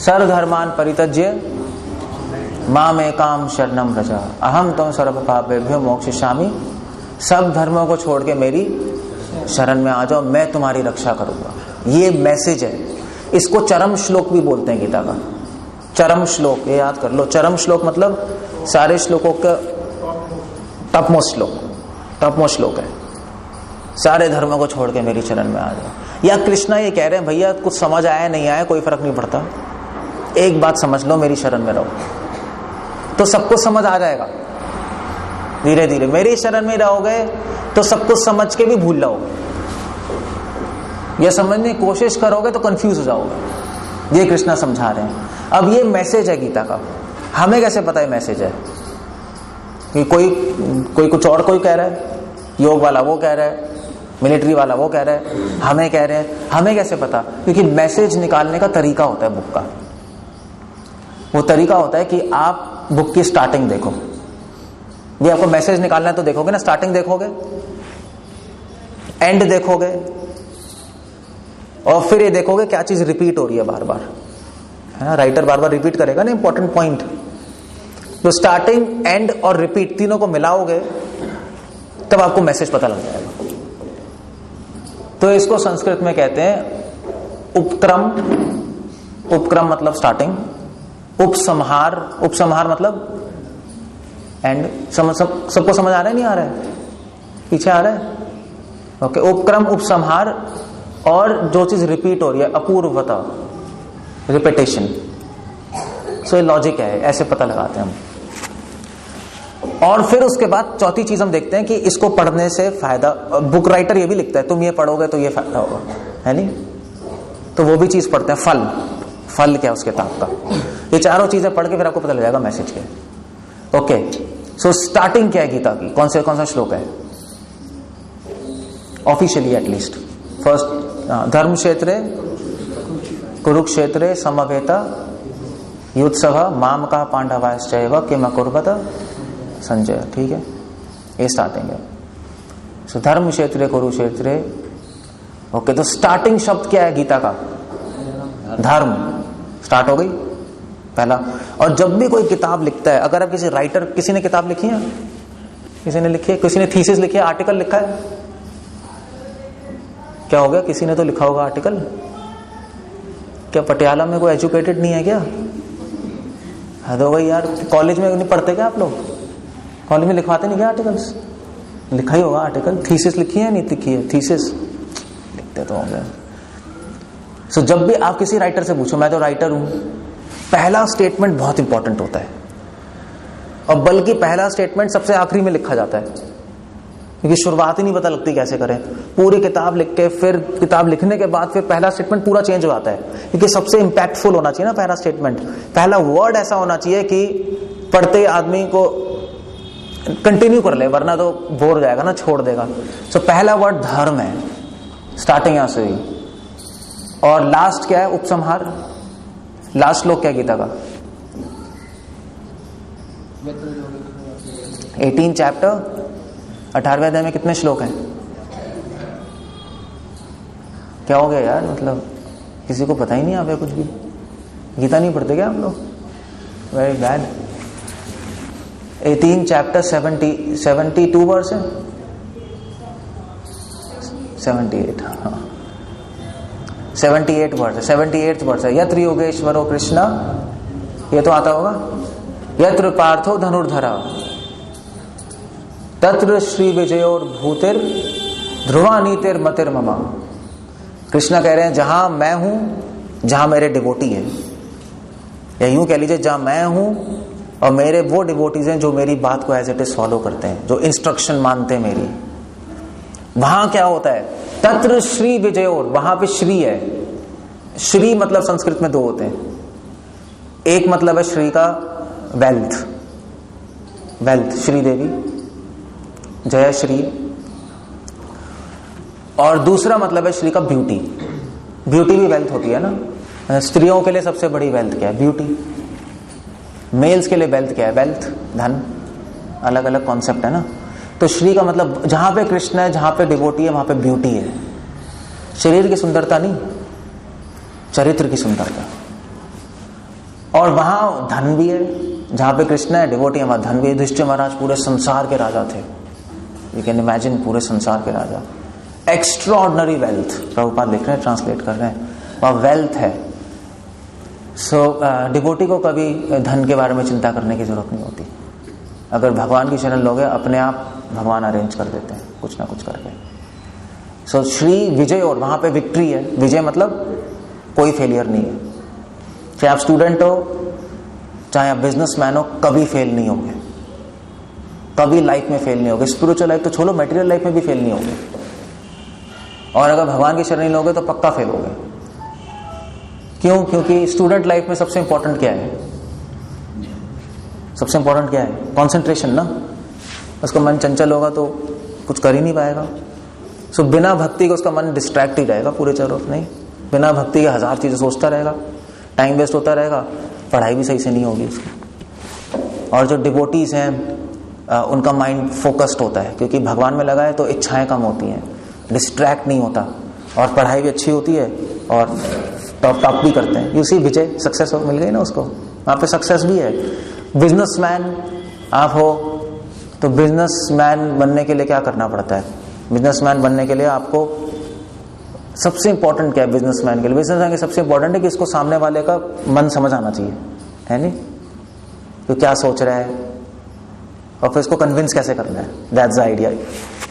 सर्वधर्मान परित्यज्य माम एकाम शरणम व्रजा अहम त्वं सर्व पापेभ्यो मोक्षयिष्यामि। सब धर्मों को छोड़ के मेरी शरण में आ जाओ, मैं तुम्हारी रक्षा करूंगा। ये मैसेज है। इसको चरम श्लोक भी बोलते हैं गीता का। चरम श्लोक, ये याद कर लो। चरम श्लोक मतलब सारे श्लोकों का टॉपमोस्ट श्लोक है। सारे धर्मों को छोड़ के मेरी शरण में आ जाओ। या कृष्णा ये कह रहे हैं भैया कुछ समझ आया नहीं आया कोई फर्क नहीं पड़ता, एक बात समझ लो, मेरी शरण में रहो, तो सब कुछ समझ आ जाएगा। धीरे धीरे मेरी शरण में रहोगे तो सब कुछ समझ के भी भूल जाओगे, या समझने की कोशिश करोगे तो कंफ्यूज हो जाओगे। ये कृष्णा समझा रहे हैं। अब ये मैसेज है गीता का। हमें कैसे पता है मैसेज है? कि कोई कुछ और कोई कह रहा है, योग वाला वो कह रहा है, मिलिट्री वाला वो कह रहा है, हमें कह रहे हैं। हमें कैसे पता? क्योंकि मैसेज निकालने का तरीका होता है बुक का। वो तरीका होता है कि आप बुक की स्टार्टिंग देखो। ये आपको मैसेज निकालना है तो देखोगे ना, स्टार्टिंग देखोगे, एंड देखोगे, और फिर ये देखोगे क्या चीज रिपीट हो रही है बार बार, है ना। राइटर बार बार रिपीट करेगा ना इंपॉर्टेंट पॉइंट। तो स्टार्टिंग, एंड और रिपीट तीनों को मिलाओगे तब आपको मैसेज पता लग जाएगा। तो इसको संस्कृत में कहते हैं उपक्रम, उपक्रम मतलब स्टार्टिंग, उपसंहार, उपसंहार मतलब एंड। सबको समझ आ रहा है नहीं आ रहा है? पीछे आ रहा है? ओके, उपक्रम, उपसंहार, और जो चीज रिपीट हो रही है अपूर्वता, रिपीटेशन। सो ये लॉजिक है, ऐसे पता लगाते हैं हम। और फिर उसके बाद चौथी चीज हम देखते हैं कि इसको पढ़ने से फायदा, बुक राइटर ये भी लिखता है तुम ये पढ़ोगे तो ये फायदा होगा, है नहीं? तो वो भी चीज पढ़ते हैं। फल, फल क्या उस किताब का, ये चारों चीजें पढ़ के फिर आपको पता लग जाएगा मैसेज क्या। ओके, सो स्टार्टिंग क्या है गीता की, कौन सा श्लोक है ऑफिशियली एटलीस्ट? फर्स्ट, धर्म क्षेत्रे कुरुक्षेत्रे समवेता युत्सव माम का पांडवाश्चैव किम अकुर्वत संजय। ठीक है, ये स्टार्टिंग है। सो धर्म क्षेत्रे कुरुक्षेत्रे। ओके, तो स्टार्टिंग शब्द क्या है गीता का? धर्म। स्टार्ट हो गई पहला। और जब भी कोई किताब लिखता है, अगर आप किसी राइटर, किसी ने किताब लिखी है, किसी ने लिखी है, किसी ने थीसिस लिखी है, आर्टिकल लिखा है, क्या हो गया? किसी ने तो लिखा होगा आर्टिकल। क्या पटियाला में कोई एजुकेटेड नहीं है क्या? हद हो गई यार, कॉलेज में नहीं पढ़ते क्या आप लोग? कॉलेज में लिखवाते नहीं क्या आर्टिकल्स? लिखा ही होगा आर्टिकल। थीसिस लिखी है, नहीं लिखी है? थीसिस लिखते तो होंगे। सो जब भी आप किसी राइटर से पूछो, मैं तो राइटर हूं, पहला स्टेटमेंट बहुत इंपॉर्टेंट होता है, और बल्कि पहला स्टेटमेंट सबसे आखिरी में लिखा जाता है, क्योंकि शुरुआत ही नहीं पता लगती कैसे करें। पूरी किताब लिख के फिर किताब लिखने के बाद फिर पहला स्टेटमेंट पूरा चेंज हो जाता है, क्योंकि सबसे इंपैक्टफुल होना चाहिए ना पहला स्टेटमेंट। पहला वर्ड ऐसा होना चाहिए कि पढ़ते आदमी को कंटिन्यू कर ले, वरना तो बोर हो जाएगा ना, छोड़ देगा। सो पहला वर्ड धर्म है, स्टार्टिंग यहां से ही। और लास्ट क्या है? उपसंहार। लास्ट श्लोक क्या है गीता का? 18 चैप्टर, 18वें अध्याय में कितने श्लोक हैं? क्या हो गया यार, मतलब किसी को पता ही नहीं आवे कुछ भी? गीता नहीं पढ़ते क्या आप लोग? Very bad. 18 चैप्टर 72 वर्स है, 78, हाँ 78 वर्स है, 78 वर्स है। यत्र योगेश्वरो कृष्ण, ये तो आता होगा। यत्र पार्थो धनुर्धरा तत्र श्री विजयोर भूतिर ध्रुवा नीतिर मतिर ममा। कृष्णा कह रहे हैं जहां मैं हूं, जहां मेरे डिवोटी है, या यूं कह लीजिए जहां मैं हूं और मेरे वो डिवोटीज हैं जो मेरी बात को एज इट इज फॉलो करते हैं, जो इंस्ट्रक्शन मानते हैं मेरी, वहां क्या होता है? तत्र श्री विजयोर, वहां पे श्री है। श्री मतलब संस्कृत में दो होते हैं, एक मतलब है श्री का वेल्थ, वेल्थ श्री देवी, जय श्री, और दूसरा मतलब है श्री का ब्यूटी। ब्यूटी भी वेल्थ होती है ना। स्त्रियों के लिए सबसे बड़ी वेल्थ क्या है? ब्यूटी। मेल्स के लिए वेल्थ क्या है? वेल्थ, धन। अलग अलग कॉन्सेप्ट है ना। तो श्री का मतलब जहां पे कृष्ण है, जहां पे डिवोटी है, वहां पे ब्यूटी है। शरीर की सुंदरता नहीं, चरित्र की सुंदरता। और वहां धन भी है, जहां पे कृष्ण है, डिवोटी है, वहां धन भी है। युधिष्ठिर महाराज पूरे संसार के राजा थे, यू कैन इमेजिन, पूरे संसार के राजा। एक्स्ट्राऑर्डिनरी वेल्थ, प्रभुपाद लिख रहे हैं, ट्रांसलेट कर रहे हैं, वह वेल्थ है। सो डिवोटी को कभी धन के बारे में चिंता करने की जरूरत नहीं होती। अगर भगवान की शरण लोगे, अपने आप भगवान अरेंज कर देते हैं कुछ ना कुछ करके। सो श्री विजय, और वहां पे विक्ट्री है। विजय मतलब कोई फेलियर नहीं है। चाहे आप स्टूडेंट हो, चाहे आप बिजनेसमैन हो, कभी फेल नहीं होंगे, कभी लाइफ में फेल नहीं होगे। स्पिरिचुअल लाइफ तो छोड़ो, मटेरियल लाइफ में भी फेल नहीं होगे। और अगर भगवान की शरण नहीं लोगे तो पक्का फेल होगे। क्यों? क्योंकि स्टूडेंट लाइफ में सबसे इंपॉर्टेंट क्या है? सबसे इंपॉर्टेंट क्या है? कंसंट्रेशन ना। उसका मन चंचल होगा तो कुछ कर ही नहीं पाएगा। सो बिना भक्ति के उसका मन डिस्ट्रैक्ट ही रहेगा पूरे चारों। नहीं, बिना भक्ति के हजार चीजें सोचता रहेगा, टाइम वेस्ट होता रहेगा, पढ़ाई भी सही से नहीं होगी उसकी। और जो डिवोटीज हैं उनका माइंड फोकस्ड होता है, क्योंकि भगवान में लगा है तो इच्छाएं कम होती हैं, डिस्ट्रैक्ट नहीं होता, और पढ़ाई भी अच्छी होती है, और टॉप भी करते हैं। यू सी विजय, सक्सेस मिल गई ना उसको, वहां पे सक्सेस भी है। बिजनेसमैन आप हो तो बिजनेसमैन बनने के लिए क्या करना पड़ता है? बिजनेसमैन बनने के लिए आपको सबसे इंपॉर्टेंट क्या है बिजनेसमैन के लिए? बिजनेसमैन के सबसे इंपॉर्टेंट है कि इसको सामने वाले का मन समझ आना चाहिए, है नहीं, तो क्या सोच रहा है और फिर इसको कन्विंस कैसे करना है, दैट्स द आइडिया।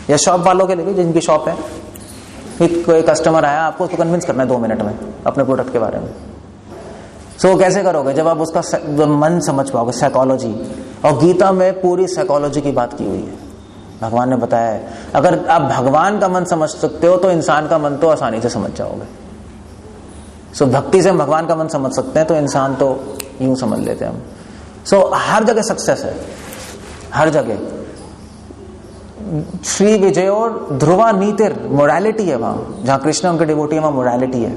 या शॉप वालों के लिए भी, जिनकी शॉप है, कोई कस्टमर आया, आपको उसको कन्विंस करना है 2 मिनट में अपने प्रोडक्ट के बारे में। सो कैसे करोगे? जब आप उसका मन समझ पाओगे, साइकोलॉजी। और गीता में पूरी साइकोलॉजी की बात की हुई है, भगवान ने बताया है। अगर आप भगवान का मन समझ सकते हो तो इंसान का मन तो आसानी से समझ जाओगे। सो भक्ति से हम भगवान का मन समझ सकते हैं, तो इंसान तो यूं समझ लेते हैं हम। सो हर जगह सक्सेस है, हर जगह। श्री विजय और ध्रुवा नीतिर, मोरालिटी है वहां, जहां कृष्ण उनके डिवोटी है वहां मोरालिटी है।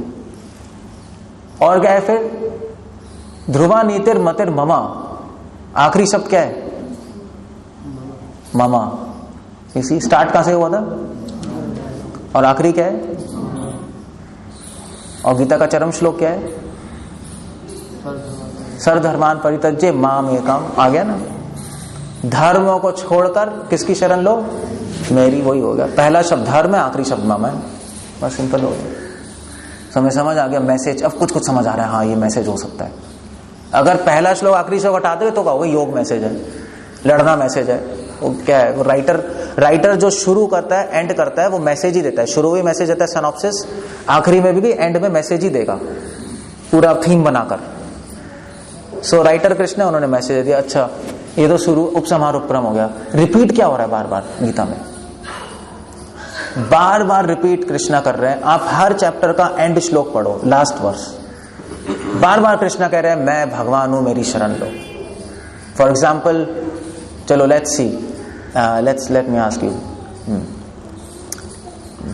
और क्या है फिर? ध्रुवा नीतिर मतिर ममा, आखिरी शब्द क्या है? ममा। इसी स्टार्ट कहां से हुआ था और आखिरी क्या है? और गीता का चरम श्लोक क्या है? सर्वधर्मान परित्यज्य माम एकम। आ गया ना, धर्मों को छोड़कर किसकी शरण लो? मेरी। वही हो गया, पहला शब्द धर्म है, आखिरी शब्द मम है, बस सिंपल हो गया। समय समझ आ गया मैसेज, अब कुछ कुछ समझ आ रहा है, हाँ ये मैसेज हो सकता है। अगर पहला श्लोक आखिरी श्लोक हटा दे तो कहोगे योग मैसेज है, लड़ना मैसेज है। वो क्या है? वो राइटर जो शुरू करता है, एंड करता है, वो मैसेज ही देता है। शुरू में मैसेज देता है सिनॉप्सिस, आखिरी में भी एंड में मैसेज ही देगा, पूरा थीम बनाकर। सो राइटर कृष्ण है, उन्होंने मैसेज दे दिया। अच्छा, ये तो शुरू उपसंहार उपक्रम हो गया। रिपीट क्या हो रहा है बार बार गीता में? बार बार रिपीट कृष्णा कर रहे हैं। आप हर चैप्टर का एंड श्लोक पढ़ो, लास्ट वर्स, बार बार कृष्णा कह रहे हैं मैं भगवान हूं, मेरी शरण लो। फॉर एग्जाम्पल, चलो let's see, let me ask you,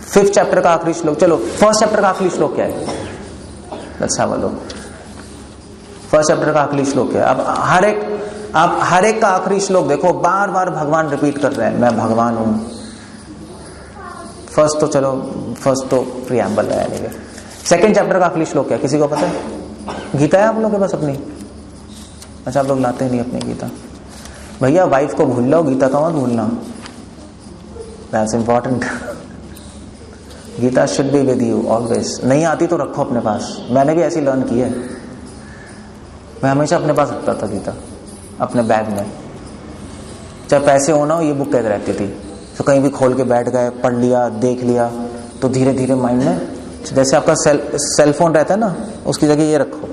5th chapter का आखिरी श्लोक। चलो 1st चैप्टर का आखिरी श्लोक क्या है? Let's have a look. 1st chapter का आखिरी श्लोक क्या है? आप हर एक का आखिरी श्लोक देखो, बार बार भगवान रिपीट कर रहे हैं मैं भगवान हूं। फर्स्ट तो प्रीएम्बल है। 2nd चैप्टर का आखिरी श्लोक क्या है? किसी को पता है? गीता है आप लोगों के पास अपनी? अच्छा, आप लोग लाते नहीं अपनी गीता। भैया वाइफ को भूल लो, गीता का मत भूलना, that's important. Gita should be with you always. नहीं आती तो रखो अपने पास, मैंने भी ऐसी लर्न की है। मैं हमेशा अपने पास रखता था गीता, अपने बैग में, चाहे पैसे हो ना हो, ये बुक कैद रहती थी। तो कहीं भी खोल के बैठ गए, पढ़ लिया, देख लिया, तो धीरे धीरे माइंड में, जैसे आपका सेल फोन रहता है ना, उसकी जगह ये रखो।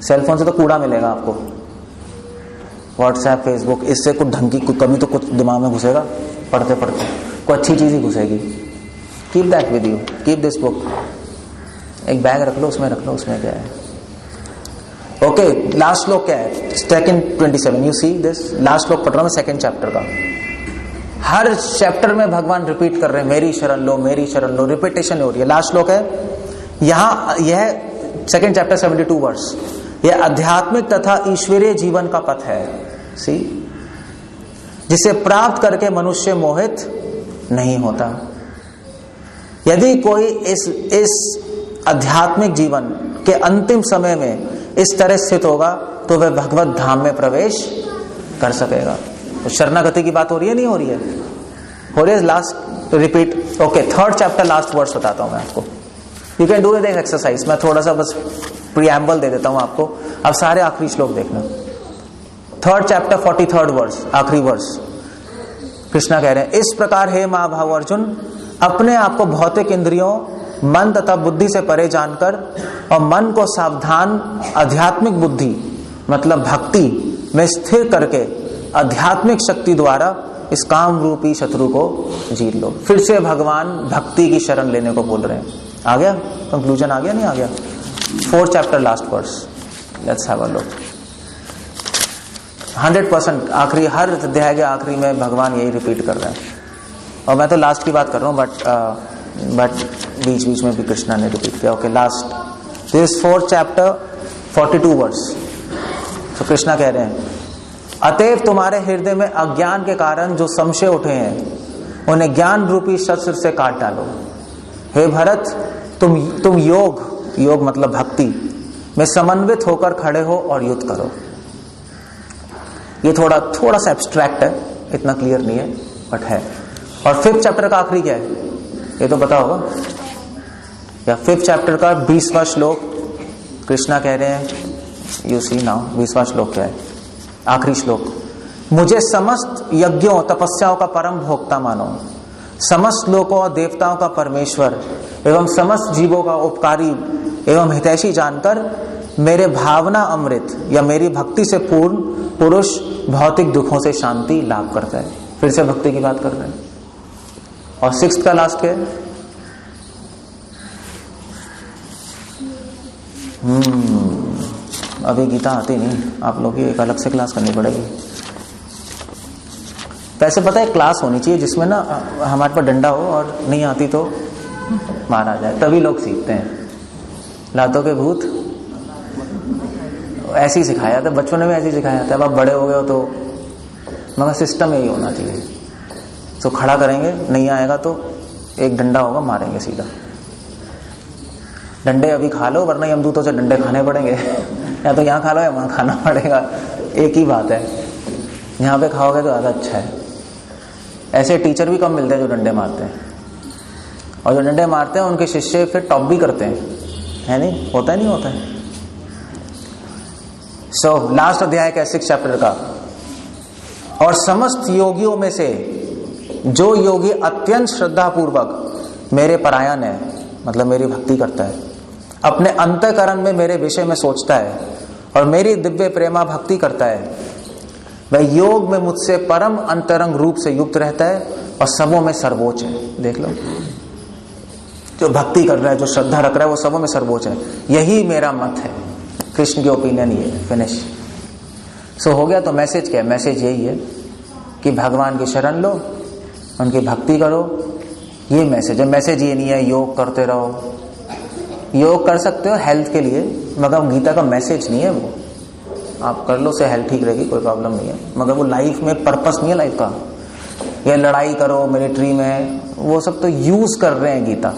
सेल फोन से तो कूड़ा मिलेगा आपको, व्हाट्सएप, फेसबुक, इससे कुछ ढंग की कभी तो कुछ दिमाग में घुसेगा, पढ़ते पढ़ते कोई अच्छी चीज ही घुसेगी। Keep that with you, keep this book. एक बैग रख लो, उसमें रख लो, उसमें क्या है। ओके, लास्ट श्लोक क्या है? 2:27। यू सी दिस, लास्ट श्लोक पढ़ रहा हूं मैं 2nd चैप्टर का। हर चैप्टर में भगवान रिपीट कर रहे हैं मेरी शरण लो, मेरी शरण लो, रिपीटेशन हो रही है। लास्ट श्लोक है यहां, यह 2nd चैप्टर 72 वर्स। यह आध्यात्मिक तथा ईश्वरीय जीवन का पथ है, सी, जिसे प्राप्त करके मनुष्य मोहित नहीं होता। यदि कोई इस आध्यात्मिक जीवन के अंतिम समय में इस तरह स्थित होगा तो वह भगवत धाम में प्रवेश कर सकेगा। तो शरणागति की बात हो रही है, नहीं हो रही है? हो रही है। Last repeat. Okay, 3rd chapter last verse बताता हूं मैं आपको। You can do this exercise. मैं थोड़ा सा बस प्रीएम्बल दे देता हूं आपको, अब सारे आखिरी श्लोक देखना। 3rd चैप्टर 43rd वर्स, आखिरी वर्स। कृष्णा कह रहे हैं, इस प्रकार हे महाभाव अर्जुन, अपने आप को भौतिक इंद्रियों, मन तथा बुद्धि से परे जानकर और मन को सावधान आध्यात्मिक बुद्धि मतलब भक्ति में स्थिर करके आध्यात्मिक शक्ति द्वारा इस काम रूपी शत्रु को जीत लो। फिर से भगवान भक्ति की शरण लेने को बोल रहे हैं। आ गया कंक्लूजन? आ गया नहीं आ गया? 4th chapter last verse, let's have a look. 100% आखिरी, हर अध्याय के आखिरी में भगवान यही रिपीट कर रहे हैं। और मैं तो लास्ट की बात कर रहा हूं, बट बीच बीच में भी कृष्णा ने रिपीट किया। Okay, last this 4th chapter 42 verse. तो कृष्णा कह रहे हैं, अतएव तुम्हारे हृदय में अज्ञान के कारण जो संशय उठे हैं उन्हें ज्ञान रूपी शस्त्र से काट डालो। हे भरत, तुम योग मतलब भक्ति में समन्वित होकर खड़े हो और युद्ध करो। ये थोड़ा सा एब्स्ट्रैक्ट है, इतना क्लियर नहीं है, बट है। और 5th चैप्टर का आखिरी क्या है? ये तो पता होगा। या 5th चैप्टर का 20वां श्लोक कृष्णा कह रहे हैं, यू सी नाउ 20वां श्लोक क्या है, आखिरी श्लोक, मुझे समस्त यज्ञों तपस्याओं का परम भोक्ता मानो, समस्त लोकों और देवताओं का परमेश्वर एवं समस्त जीवों का उपकारी एवं हितैषी जानकर मेरे भावना अमृत या मेरी भक्ति से पूर्ण पुरुष भौतिक दुखों से शांति लाभ करता है। फिर से भक्ति की बात कर रहे हैं। और 6th का लास्ट क्या है, अभी गीता आती नहीं, आप लोग की एक अलग से क्लास करनी पड़ेगी। वैसे पता है क्लास होनी चाहिए जिसमें ना हमारे पास डंडा हो और नहीं आती तो मारा जाए, तभी लोग सीखते हैं। लातों के भूत ऐसे ही सिखाया था, बच्चों ने भी ऐसे ही सिखाया था। अब आप बड़े हो गए हो तो मगर सिस्टम यही होना चाहिए। तो खड़ा करेंगे, नहीं आएगा तो एक डंडा होगा, मारेंगे सीधा। डंडे अभी खा लो वरना यमदूतों से डंडे खाने पड़ेंगे या तो यहाँ खा लो या वहां खाना पड़ेगा, एक ही बात है। यहाँ पे खाओगे तो ज्यादा अच्छा है। ऐसे टीचर भी कम मिलते हैं जो डंडे मारते हैं, और जो डंडे मारते हैं उनके शिष्य फिर टॉप भी करते हैं, है नहीं? होता है नहीं होता है। सो लास्ट अध्याय का 6th चैप्टर का, और समस्त योगियों में से जो योगी अत्यंत श्रद्धा पूर्वक मेरे परायण है, मतलब मेरी भक्ति करता है, अपने अंतःकरण में मेरे विषय में सोचता है और मेरी दिव्य प्रेमा भक्ति करता है, वह योग में मुझसे परम अंतरंग रूप से युक्त रहता है और सबों में सर्वोच्च है। देख लो, जो भक्ति कर रहा है, जो श्रद्धा रख रहा है, वो सबों में सर्वोच्च है। यही मेरा मत है, कृष्ण की ओपिनियन ये है। फिनिश। सो हो गया। तो मैसेज क्या है? मैसेज यही है कि भगवान की शरण लो, उनकी भक्ति करो, ये मैसेज है। मैसेज ये नहीं है योग करते रहो। योग कर सकते हो हेल्थ के लिए, मगर गीता का मैसेज नहीं है वो। आप कर लो, से हेल्थ ठीक रहेगी, कोई प्रॉब्लम नहीं है, मगर वो लाइफ में पर्पस नहीं है लाइफ का। ये लड़ाई करो मिलिट्री में, वो सब तो यूज कर रहे हैं गीता।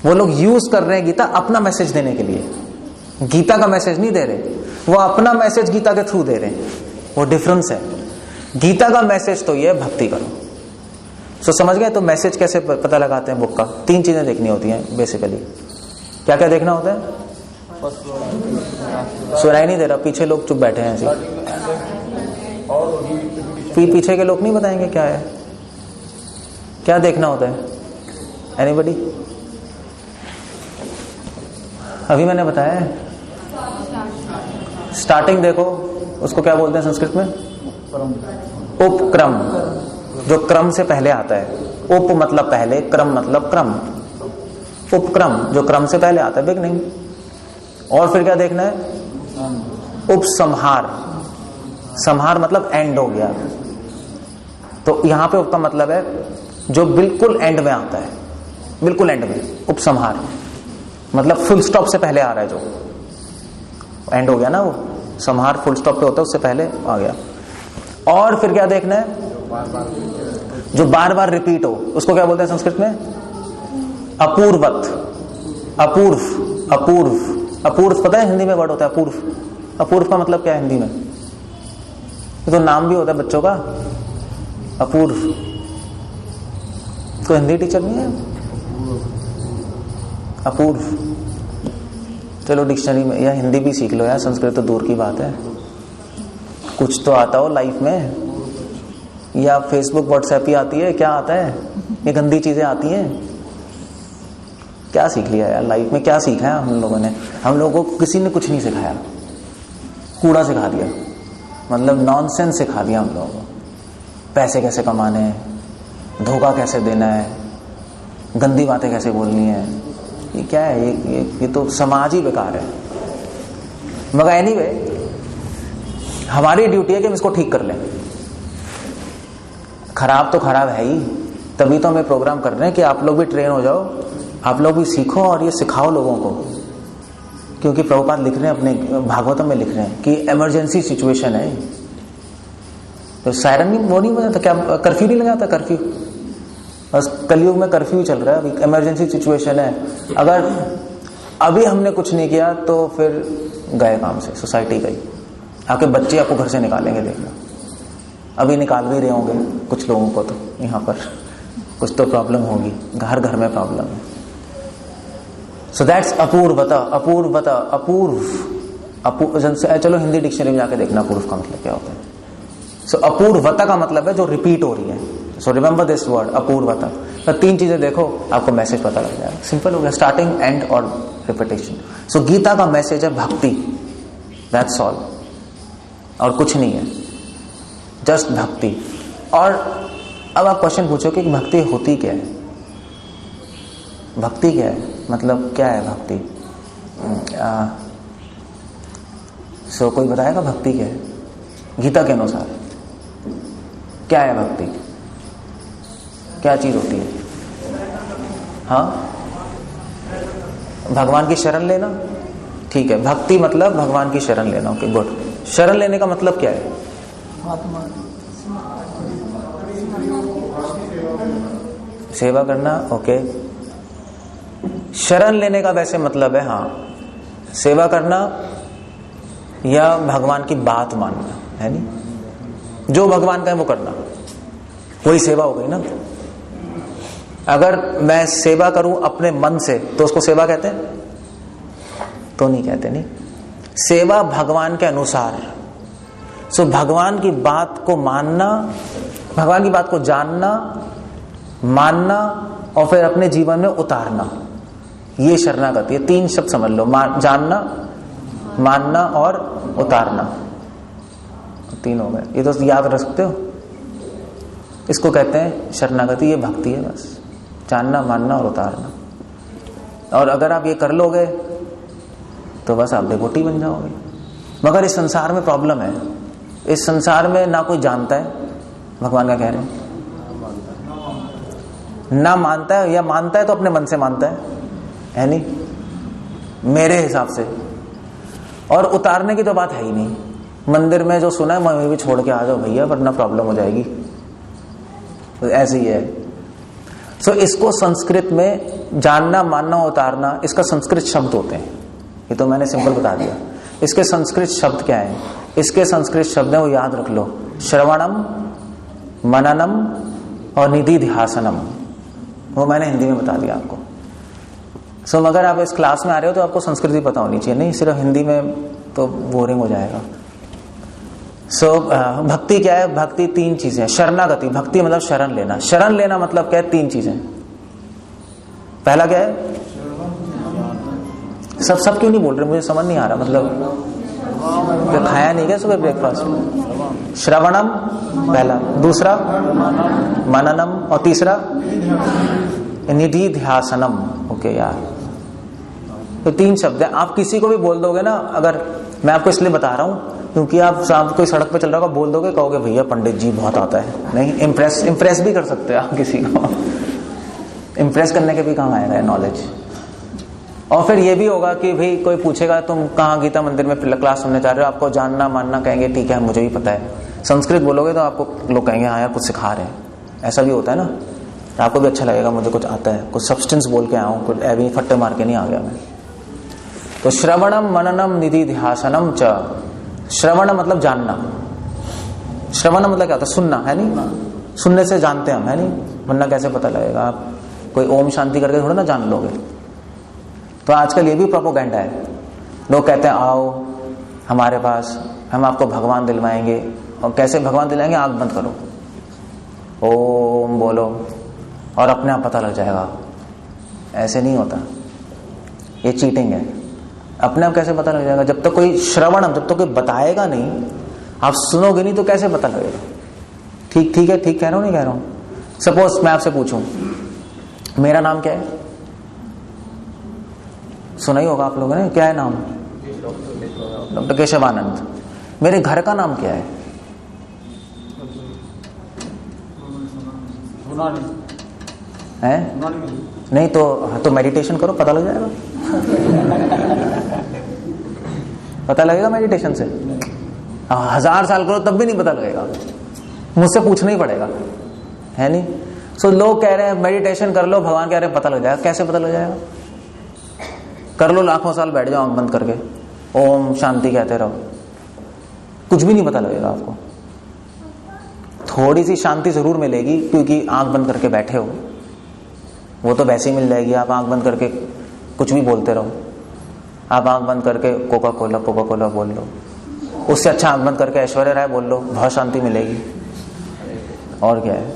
वो लोग यूज कर रहे हैं गीता अपना मैसेज देने के लिए, गीता का मैसेज नहीं दे रहे, वो अपना मैसेज गीता के थ्रू दे रहे हैं। वो डिफरेंस है। गीता का मैसेज तो ये भक्ति करो। सो समझ गए? तो मैसेज कैसे पता लगाते हैं बुक का? 3 चीजें देखनी होती हैं बेसिकली। क्या क्या देखना होता है? सुनाई नहीं दे रहा, पीछे लोग चुप बैठे हैं ऐसे। पीछे के लोग नहीं बताएंगे क्या है, क्या देखना होता है? एनीबडी? अभी मैंने बताया है। स्टार्टिंग देखो, उसको क्या बोलते हैं संस्कृत में? उपक्रम, जो क्रम से पहले आता है। उप मतलब पहले, क्रम मतलब क्रम। उपक्रम जो क्रम से पहले आता है, बिगनिंग। और फिर क्या देखना है? उपसंहार। संहार मतलब एंड हो गया। तो यहां पे उप का मतलब है जो बिल्कुल एंड में आता है, बिल्कुल एंड में। उपसंहार मतलब फुल स्टॉप से पहले आ रहा है, जो एंड हो गया ना, वो संहार फुल स्टॉप पे होता है, उससे पहले आ गया। और फिर क्या देखना है? जो बार बार रिपीट हो, उसको क्या बोलते हैं संस्कृत में? अपूर्वत, अपूर्व, अपूर्व। अपूर्व पता है हिंदी में वर्ड होता है अपूर्व। अपूर्व का मतलब क्या है हिंदी में? ये तो नाम भी होता है बच्चों का, अपूर्व। तो हिंदी टीचर नहीं है? अपूर्व। चलो डिक्शनरी में, या हिंदी भी सीख लो यार, संस्कृत तो दूर की बात है। कुछ तो आता हो लाइफ में, या फेसबुक व्हाट्सएप ही आती है, क्या आता है? ये गंदी चीजें आती हैं। क्या सीख लिया यार लाइफ में? क्या सीखा है हम लोगों ने? हम लोगों को किसी ने कुछ नहीं सिखाया, कूड़ा सिखा दिया, मतलब नॉनसेंस सिखा दिया हम लोगों को। पैसे कैसे कमाने हैं, धोखा कैसे देना है, गंदी बातें कैसे बोलनी है, ये क्या है? ये तो समाज ही बेकार है। मगर एनीवे, हमारी ड्यूटी है कि हम इसको ठीक कर लें। खराब तो खराब है ही, तभी तो हमें प्रोग्राम कर रहे हैं कि आप लोग भी ट्रेन हो जाओ, आप लोग भी सीखो और ये सिखाओ लोगों को। क्योंकि प्रभुपाद लिख रहे हैं, अपने भागवतम में लिख रहे हैं कि इमरजेंसी सिचुएशन है। तो सायरन नहीं, वो नहीं बजाता क्या? कर्फ्यू नहीं लगाता? कर्फ्यू बस कलयुग में कर्फ्यू चल रहा है, अभी इमरजेंसी सिचुएशन है। अगर अभी हमने कुछ नहीं किया तो फिर गए काम से, सोसाइटी गई। आपके बच्चे आपको घर से निकालेंगे, देखना। अभी निकाल भी रहे होंगे कुछ लोगों को, तो यहाँ पर कुछ तो प्रॉब्लम होगी, हर घर में प्रॉब्लम है। So that's अपूर्वता। अपूर्वता, चलो हिंदी डिक्शनरी में जाके देखना अपूर्व का मतलब क्या होता है। सो अपूर्वता का मतलब है जो रिपीट हो रही है। सो रिमेंबर दिस वर्ड अपूर्वता। तो 3 चीजें देखो, आपको मैसेज पता लग जाएगा। सिंपल हो गया, स्टार्टिंग, एंड और रिपीटेशन। सो गीता का मैसेज है भक्ति, दैट्स ऑल, और कुछ नहीं है, जस्ट भक्ति। और अब आप क्वेश्चन पूछो कि भक्ति होती क्या है? भक्ति क्या है, मतलब क्या है भक्ति? सो कोई बताएगा भक्ति क्या है गीता के अनुसार? क्या है भक्ति? क्या चीज होती है? हाँ, भगवान की शरण लेना। ठीक है, भक्ति मतलब भगवान की शरण लेना। Okay, good. शरण लेने का मतलब क्या है? सेवा करना। ओके, शरण लेने का वैसे मतलब है, हाँ, सेवा करना या भगवान की बात मानना, है नहीं? जो भगवान का है वो करना, वही सेवा हो गई ना। अगर मैं सेवा करूं अपने मन से तो उसको सेवा कहते हैं? तो नहीं कहते, नहीं। सेवा भगवान के अनुसार। सो भगवान की बात को मानना, भगवान की बात को जानना, मानना और फिर अपने जीवन में उतारना, ये शरणागति है। 3 शब्द समझ लो, जानना, मानना और उतारना। 3 हो गए, ये तो याद रख सकते हो। इसको कहते हैं शरणागति, ये भक्ति है बस, जानना, मानना और उतारना। और अगर आप ये कर लोगे तो बस आप डिवोटी बन जाओगे। मगर इस संसार में प्रॉब्लम है, इस संसार में ना कोई जानता है भगवान का कह रहे हैं, ना मानता है, या मानता है तो अपने मन से मानता है नहीं, मेरे हिसाब से। और उतारने की तो बात है ही नहीं। मंदिर में जो सुना है मैं भी छोड़ के आ जाओ भैया, वरना प्रॉब्लम हो जाएगी, तो ऐसे ही है। सो इसको संस्कृत में जानना, मानना, उतारना, इसका संस्कृत शब्द होते हैं। ये तो मैंने सिंपल बता दिया। इसके संस्कृत शब्द क्या है? इसके संस्कृत शब्द है, वो याद रख लो, श्रवणम, मननम और निधिध्यासनम। वो मैंने हिंदी में बता दिया आपको। सो अगर आप इस क्लास में आ रहे हो तो आपको संस्कृत भी पता होनी चाहिए, नहीं सिर्फ हिंदी में तो बोरिंग हो जाएगा। सो भक्ति क्या है? भक्ति 3 चीजें। शरणागति, भक्ति मतलब शरण लेना। शरण लेना मतलब क्या है? 3 चीजें। पहला क्या है? सब क्यों नहीं बोल रहे? मुझे समझ नहीं आ रहा। मतलब तो खाया नहीं क्या सुबह ब्रेकफास्ट? श्रवणम पहला, दूसरा मननम और तीसरा निधिध्यासनम। ओके यार, तो 3 शब्द है। आप किसी को भी बोल दोगे ना, अगर मैं आपको इसलिए बता रहा हूं क्योंकि आप शाम कोई सड़क पे चल रहा होगा, बोल दोगे, कहोगे भैया पंडित जी बहुत आता है। नहीं, इम्प्रेस भी कर सकते हो आप किसी को। इम्प्रेस करने के भी काम आएगा नॉलेज। और फिर ये भी होगा कि भाई कोई पूछेगा तुम कहाँ गीता मंदिर में क्लास सुनने जा रहे हो, आपको जानना, मानना, कहेंगे ठीक है मुझे भी पता है। संस्कृत बोलोगे तो आपको लोग कहेंगे हाँ यार कुछ सिखा रहे हैं। ऐसा भी होता है ना, आपको भी अच्छा लगेगा, मुझे कुछ आता है, कुछ सब्सटेंस बोल के आया हूँ, कुछ ऐसे फट्टे मार के नहीं आ गया मैं। तो श्रवणम, मननम, निधिध्यासनम च। श्रवण मतलब जानना। श्रवण मतलब क्या होता है? सुनना, है नहीं? सुनने से जानते हम, है नहीं? वरना कैसे पता लगेगा? आप कोई ओम शांति करके थोड़ा ना जान लोगे। तो आजकल ये भी प्रोपोगेंडा है। लोग कहते हैं आओ हमारे पास, हम आपको भगवान दिलवाएंगे। और कैसे भगवान दिलाएंगे? आंख बंद करो, ओम बोलो और अपने आप पता लग जाएगा। ऐसे नहीं होता, ये चीटिंग है। अपने आप कैसे पता लग जाएगा? जब तक कोई श्रवण, जब तक कोई बताएगा नहीं, आप सुनोगे नहीं तो कैसे पता लगेगा? ठीक है, ठीक कह रहा हूं, नहीं कह रहा हूं? सपोज मैं आपसे पूछूं मेरा नाम क्या है? सुना ही होगा आप लोगों ने, क्या है नाम? डॉक्टर केशवानंद। मेरे घर का नाम क्या है? नहीं तो मेडिटेशन करो, पता लग जाएगा। पता लगेगा मेडिटेशन से? 1000 साल करो तब भी नहीं पता लगेगा, मुझसे पूछना ही पड़ेगा, है नहीं? सो लोग कह रहे हैं मेडिटेशन कर लो, भगवान कह रहे हैं पता लग जाएगा। कैसे पता लग जाएगा? कर लो, लाखों साल बैठ जाओ आंख बंद करके, ओम शांति कहते रहो, कुछ भी नहीं पता लगेगा आपको। थोड़ी सी शांति जरूर मिलेगी क्योंकि आंख बंद करके बैठे हो, वो तो वैसे ही मिल जाएगी। आप आंख बंद करके कुछ भी बोलते रहो। आप आंख बंद करके कोका कोला बोल लो, उससे अच्छा आंख बंद करके ऐश्वर्या राय बोल लो, बहुत शांति मिलेगी। और क्या है,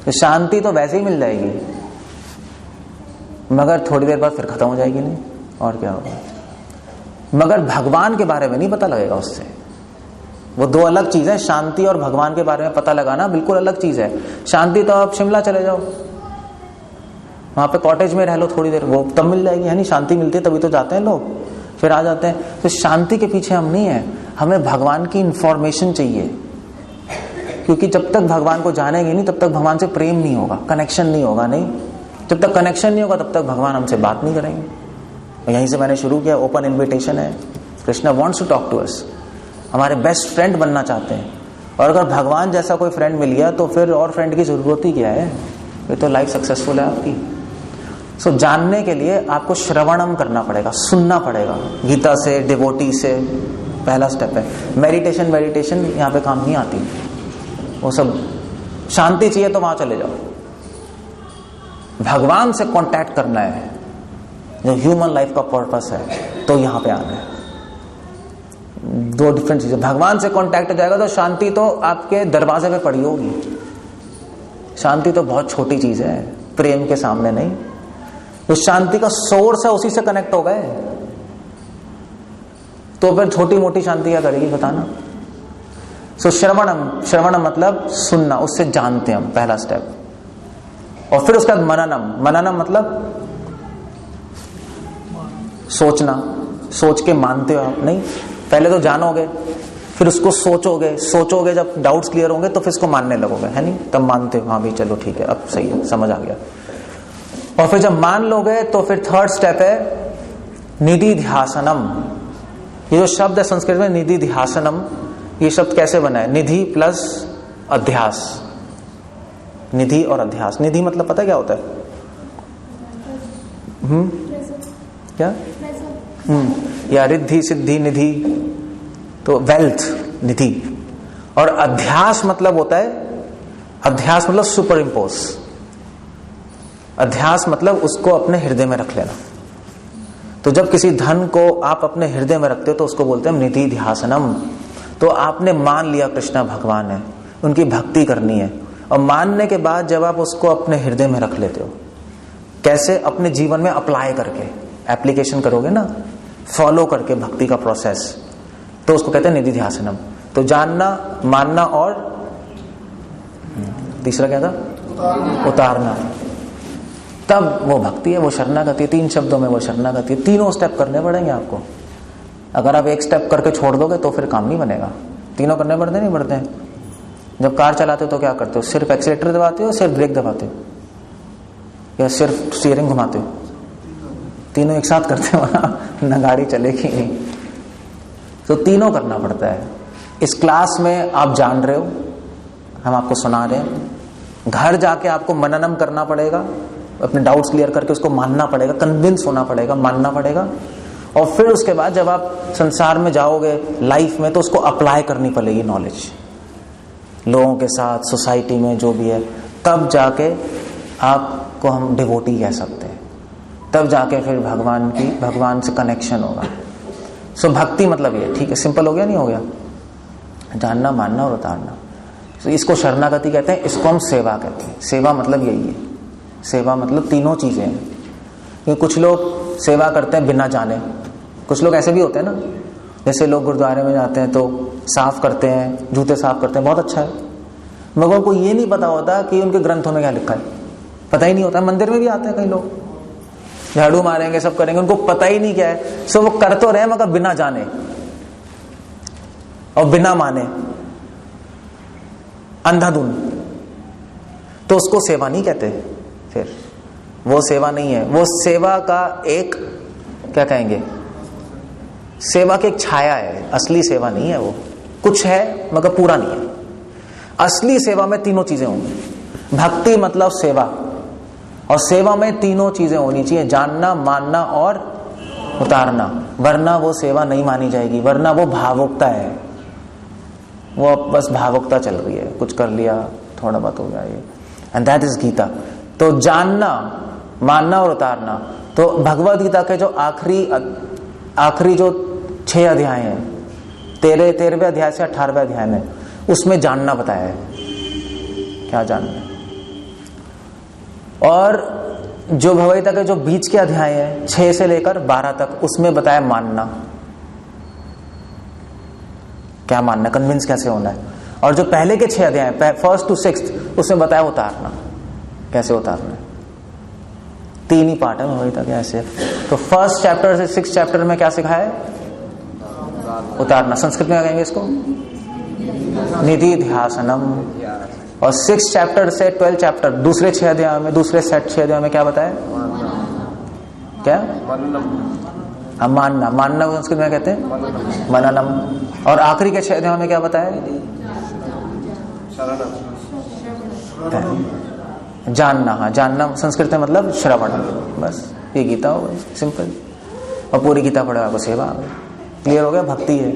तो शांति तो वैसे ही मिल जाएगी, मगर थोड़ी देर बाद फिर खत्म हो जाएगी। नहीं और क्या होगा, मगर भगवान के बारे में नहीं पता लगेगा उससे। वो दो अलग चीज है, शांति और भगवान के बारे में पता लगाना बिल्कुल अलग चीज है। शांति तो आप शिमला चले जाओ, वहां पे कॉटेज में रह लो थोड़ी देर, वो तब मिल जाएगी, है नहीं? शांति मिलती है तभी तो जाते हैं लोग, फिर आ जाते हैं। तो शांति के पीछे हम नहीं है, हमें भगवान की इंफॉर्मेशन चाहिए, क्योंकि जब तक भगवान को जानेंगे नहीं तब तक भगवान से प्रेम नहीं होगा, कनेक्शन नहीं होगा। नहीं, जब तक कनेक्शन नहीं होगा तब तक भगवान हमसे बात नहीं करेंगे। यहीं से मैंने शुरू किया, ओपन इन्विटेशन है। Krishna wants to talk to us, हमारे बेस्ट फ्रेंड बनना चाहते हैं। और अगर भगवान जैसा कोई फ्रेंड मिल गया तो फिर और फ्रेंड की जरूरत ही क्या है, ये तो लाइफ सक्सेसफुल है आपकी। सो जानने के लिए आपको श्रवणम करना पड़ेगा, सुनना पड़ेगा, गीता से, डिवोटी से, पहला स्टेप है। मेडिटेशन यहाँ पे काम नहीं आती, वो सब शांति चाहिए तो वहां चले जाओ। भगवान से कांटेक्ट करना है, जो ह्यूमन लाइफ का पर्पस है, तो यहाँ पे आना है। दो डिफरेंट चीजें, भगवान से कांटेक्ट हो जाएगा तो शांति तो आपके दरवाजे पे पड़ी होगी। शांति तो बहुत छोटी चीज है प्रेम के सामने। नहीं, तो शांति का सोर्स है, उसी से कनेक्ट हो गए तो फिर छोटी मोटी शांति क्या करेगी बताना। सो श्रवणम मतलब सुनना, उससे जानते हैं हम, पहला स्टेप। और फिर उसके बाद मननम मतलब सोचना, सोच के मानते हो आप। नहीं, पहले तो जानोगे, फिर उसको सोचोगे, जब डाउट्स क्लियर होंगे तो फिर इसको मानने लगोगे, है नहीं? तब मानते हो, हाँ भी चलो ठीक है, अब सही है, समझ आ गया। और फिर जब मान लोगे तो फिर थर्ड स्टेप है निधिध्यासनम। ये जो शब्द है संस्कृत में निधिध्यासनम, ये शब्द कैसे बना है? निधि प्लस अध्यास, निधि और अध्यास। निधि मतलब पता है क्या होता है? क्या? या रिद्धि सिद्धि निधि, तो वेल्थ निधि। और अध्यास मतलब होता है, अध्यास मतलब सुपर इम्पोज, अध्यास मतलब उसको अपने हृदय में रख लेना। तो जब किसी धन को आप अपने हृदय में रखते हो तो उसको बोलते हैं निधि ध्यासनम। तो आपने मान लिया कृष्णा भगवान है, उनकी भक्ति करनी है, और मानने के बाद जब आप उसको अपने हृदय में रख लेते हो, कैसे? अपने जीवन में अप्लाई करके, एप्लीकेशन करोगे ना, फॉलो करके भक्ति का प्रोसेस, तो उसको कहते हैं निधि ध्यासनम। तो जानना, मानना और तीसरा क्या था? उतारना। तब वो भक्ति है, वो शरणागति। 3 शब्दों में वो शरणागति। 3 स्टेप करने पड़ेंगे आपको। अगर आप एक स्टेप करके छोड़ दोगे तो फिर काम नहीं बनेगा। 3 करने पड़ते नहीं पड़ते हैं? जब कार चलाते हो तो क्या करते हो? सिर्फ एक्सीलेटर दबाते हो, सिर्फ ब्रेक दबाते हो, या सिर्फ स्टीयरिंग घुमाते हो? 3 एक साथ करते हो ना, गाड़ी चलेगी नहीं। तो 3 करना पड़ता है। इस क्लास में आप जान रहे हो, हम आपको सुना रहे हैं, घर जाके आपको मननम करना पड़ेगा, अपने डाउट्स क्लियर करके उसको मानना पड़ेगा, कन्विंस होना पड़ेगा, मानना पड़ेगा। और फिर उसके बाद जब आप संसार में जाओगे लाइफ में, तो उसको अप्लाई करनी पड़ेगी नॉलेज, लोगों के साथ, सोसाइटी में, जो भी है। तब जाके आपको हम डिवोटी कह सकते हैं, तब जाके फिर भगवान से कनेक्शन होगा। सो भक्ति मतलब ये, ठीक है? सिंपल हो गया, नहीं हो गया? जानना, मानना और उतारना। तो इसको शरणागति कहते हैं, इसको हम सेवा कहते हैं। सेवा मतलब यही है, सेवा मतलब 3 चीजें हैं। क्योंकि कुछ लोग सेवा करते हैं बिना जाने, कुछ लोग ऐसे भी होते हैं ना, जैसे लोग गुरुद्वारे में जाते हैं तो साफ करते हैं, जूते साफ करते हैं, बहुत अच्छा है, मगर उनको ये नहीं पता होता कि उनके ग्रंथों में क्या लिखा है, पता ही नहीं होता। मंदिर में भी आते हैं कई लोग, झाड़ू मारेंगे, सब करेंगे, उनको पता ही नहीं क्या है। सो वो कर तो रहे मगर बिना जाने और बिना माने, अंधाधुन, तो उसको सेवा नहीं कहते। फिर वो सेवा नहीं है, वो सेवा का एक, क्या कहेंगे, सेवा की एक छाया है, असली सेवा नहीं है। वो कुछ है मगर पूरा नहीं है। असली सेवा में 3 चीजें होंगी। भक्ति मतलब सेवा, और सेवा में 3 चीजें होनी चाहिए, जानना, मानना और उतारना, वरना वो सेवा नहीं मानी जाएगी, वरना वो भावुकता है, वो बस भावुकता चल रही है, कुछ कर लिया, थोड़ा बहुत हो गया ये, एंड दैट इज गीता। तो जानना, मानना और उतारना, तो भगवद गीता के जो आखिरी जो 6 अध्याय हैं, 13वें अध्याय से 18वें अध्याय में, उसमें जानना बताया है, क्या जानना है। और जो भगवद गीता के जो बीच के अध्याय हैं 6 से लेकर 12 तक, उसमें बताया मानना, क्या मानना, कन्विंस कैसे होना है। और जो पहले के 6 अध्याय 1st to 6th, उसमें बताया उतारना, कैसे उतारना है। 3 ही पार्ट है भगवद गीता के ऐसे। तो 1st चैप्टर से 6th चैप्टर में क्या सिखाया है, उतारना। संस्कृत में क्या कहेंगे इसको, निधि ध्यासनम। और 6th चैप्टर से 12th चैप्टर, दूसरे 6 अध्याय में, दूसरे सेट 6 अध्याय में क्या बताया, क्या मानना। मानना को संस्कृत में कहते हैं मननम। और आखिरी के 6 अध्याय में क्या बताया, जानना। हाँ, जानना संस्कृत में मतलब श्रवण। बस ये गीता हो, सिंपल। और पूरी गीता पढ़ेगा आपको सेवा, क्लियर हो गया, भक्ति है।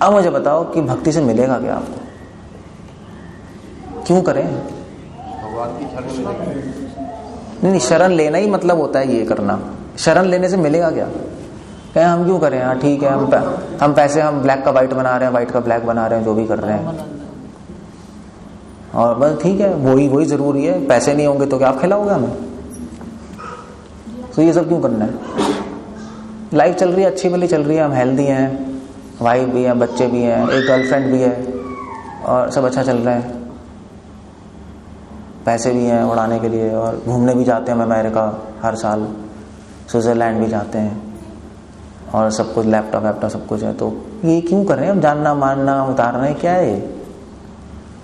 अब मुझे बताओ कि भक्ति से मिलेगा क्या आपको, क्यों करें। भगवान की शरण नहीं, शरण लेना ही मतलब होता है ये करना। शरण लेने से मिलेगा क्या, कहें हम क्यों करें। हाँ ठीक है, हम पैसे, हम ब्लैक का व्हाइट बना रहे हैं, व्हाइट का ब्लैक बना रहे हैं, जो भी कर रहे हैं, और बस ठीक है, वही जरूरी है। पैसे नहीं होंगे तो क्या आप खिलाओगे हमें, तो ये सब क्यों करना है। लाइफ चल रही है, अच्छी भली चल रही है, हम हेल्दी हैं, वाइफ भी है, बच्चे भी हैं, एक गर्लफ्रेंड भी है, और सब अच्छा चल रहा है, पैसे भी हैं उड़ाने के लिए, और घूमने भी जाते हैं हम अमेरिका हर साल, स्विट्जरलैंड भी जाते हैं, और सब कुछ लैपटॉप सब कुछ है। तो ये क्यों कर रहे हैं हम, जानना मानना उतारना है, क्या है,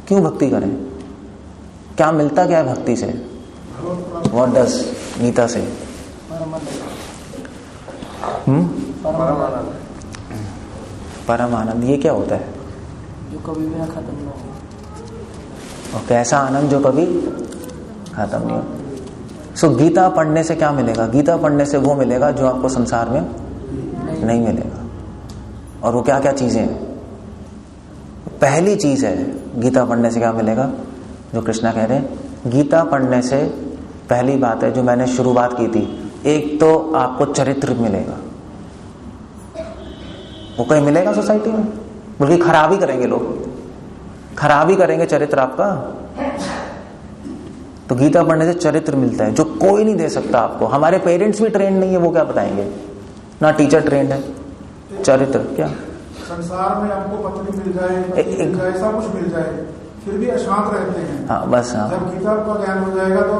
क्यों भक्ति करें, क्या मिलता क्या है भक्ति से, व्हाट डज गीता से। परम आनंद, ये क्या होता है, जो कभी भी खत्म ना हो। और कैसा आनंद जो कभी खत्म नहीं हो। सो गीता पढ़ने से क्या मिलेगा, गीता पढ़ने से वो मिलेगा जो आपको संसार में नहीं मिलेगा। और वो क्या क्या चीजें हैं, पहली चीज है गीता पढ़ने से क्या मिलेगा, जो कृष्णा कह रहे हैं, गीता पढ़ने से पहली बात है जो मैंने शुरुआत की थी, एक तो आपको चरित्र मिलेगा। वो कहीं मिलेगा सोसाइटी में, बल्कि खराब ही करेंगे लोग, खराब ही करेंगे चरित्र आपका। तो गीता पढ़ने से चरित्र मिलता है जो कोई नहीं दे सकता आपको। हमारे पेरेंट्स भी ट्रेंड नहीं है, वो क्या बताएंगे, ना टीचर ट्रेंड है। चरित्र क्या, संसार में आपको पत्नी मिल जाए, मिल जाए, सब कुछ मिल जाए, फिर भी अशांत रहते हैं। हाँ बस, हाँ जब गीता का ज्ञान हो जाएगा तो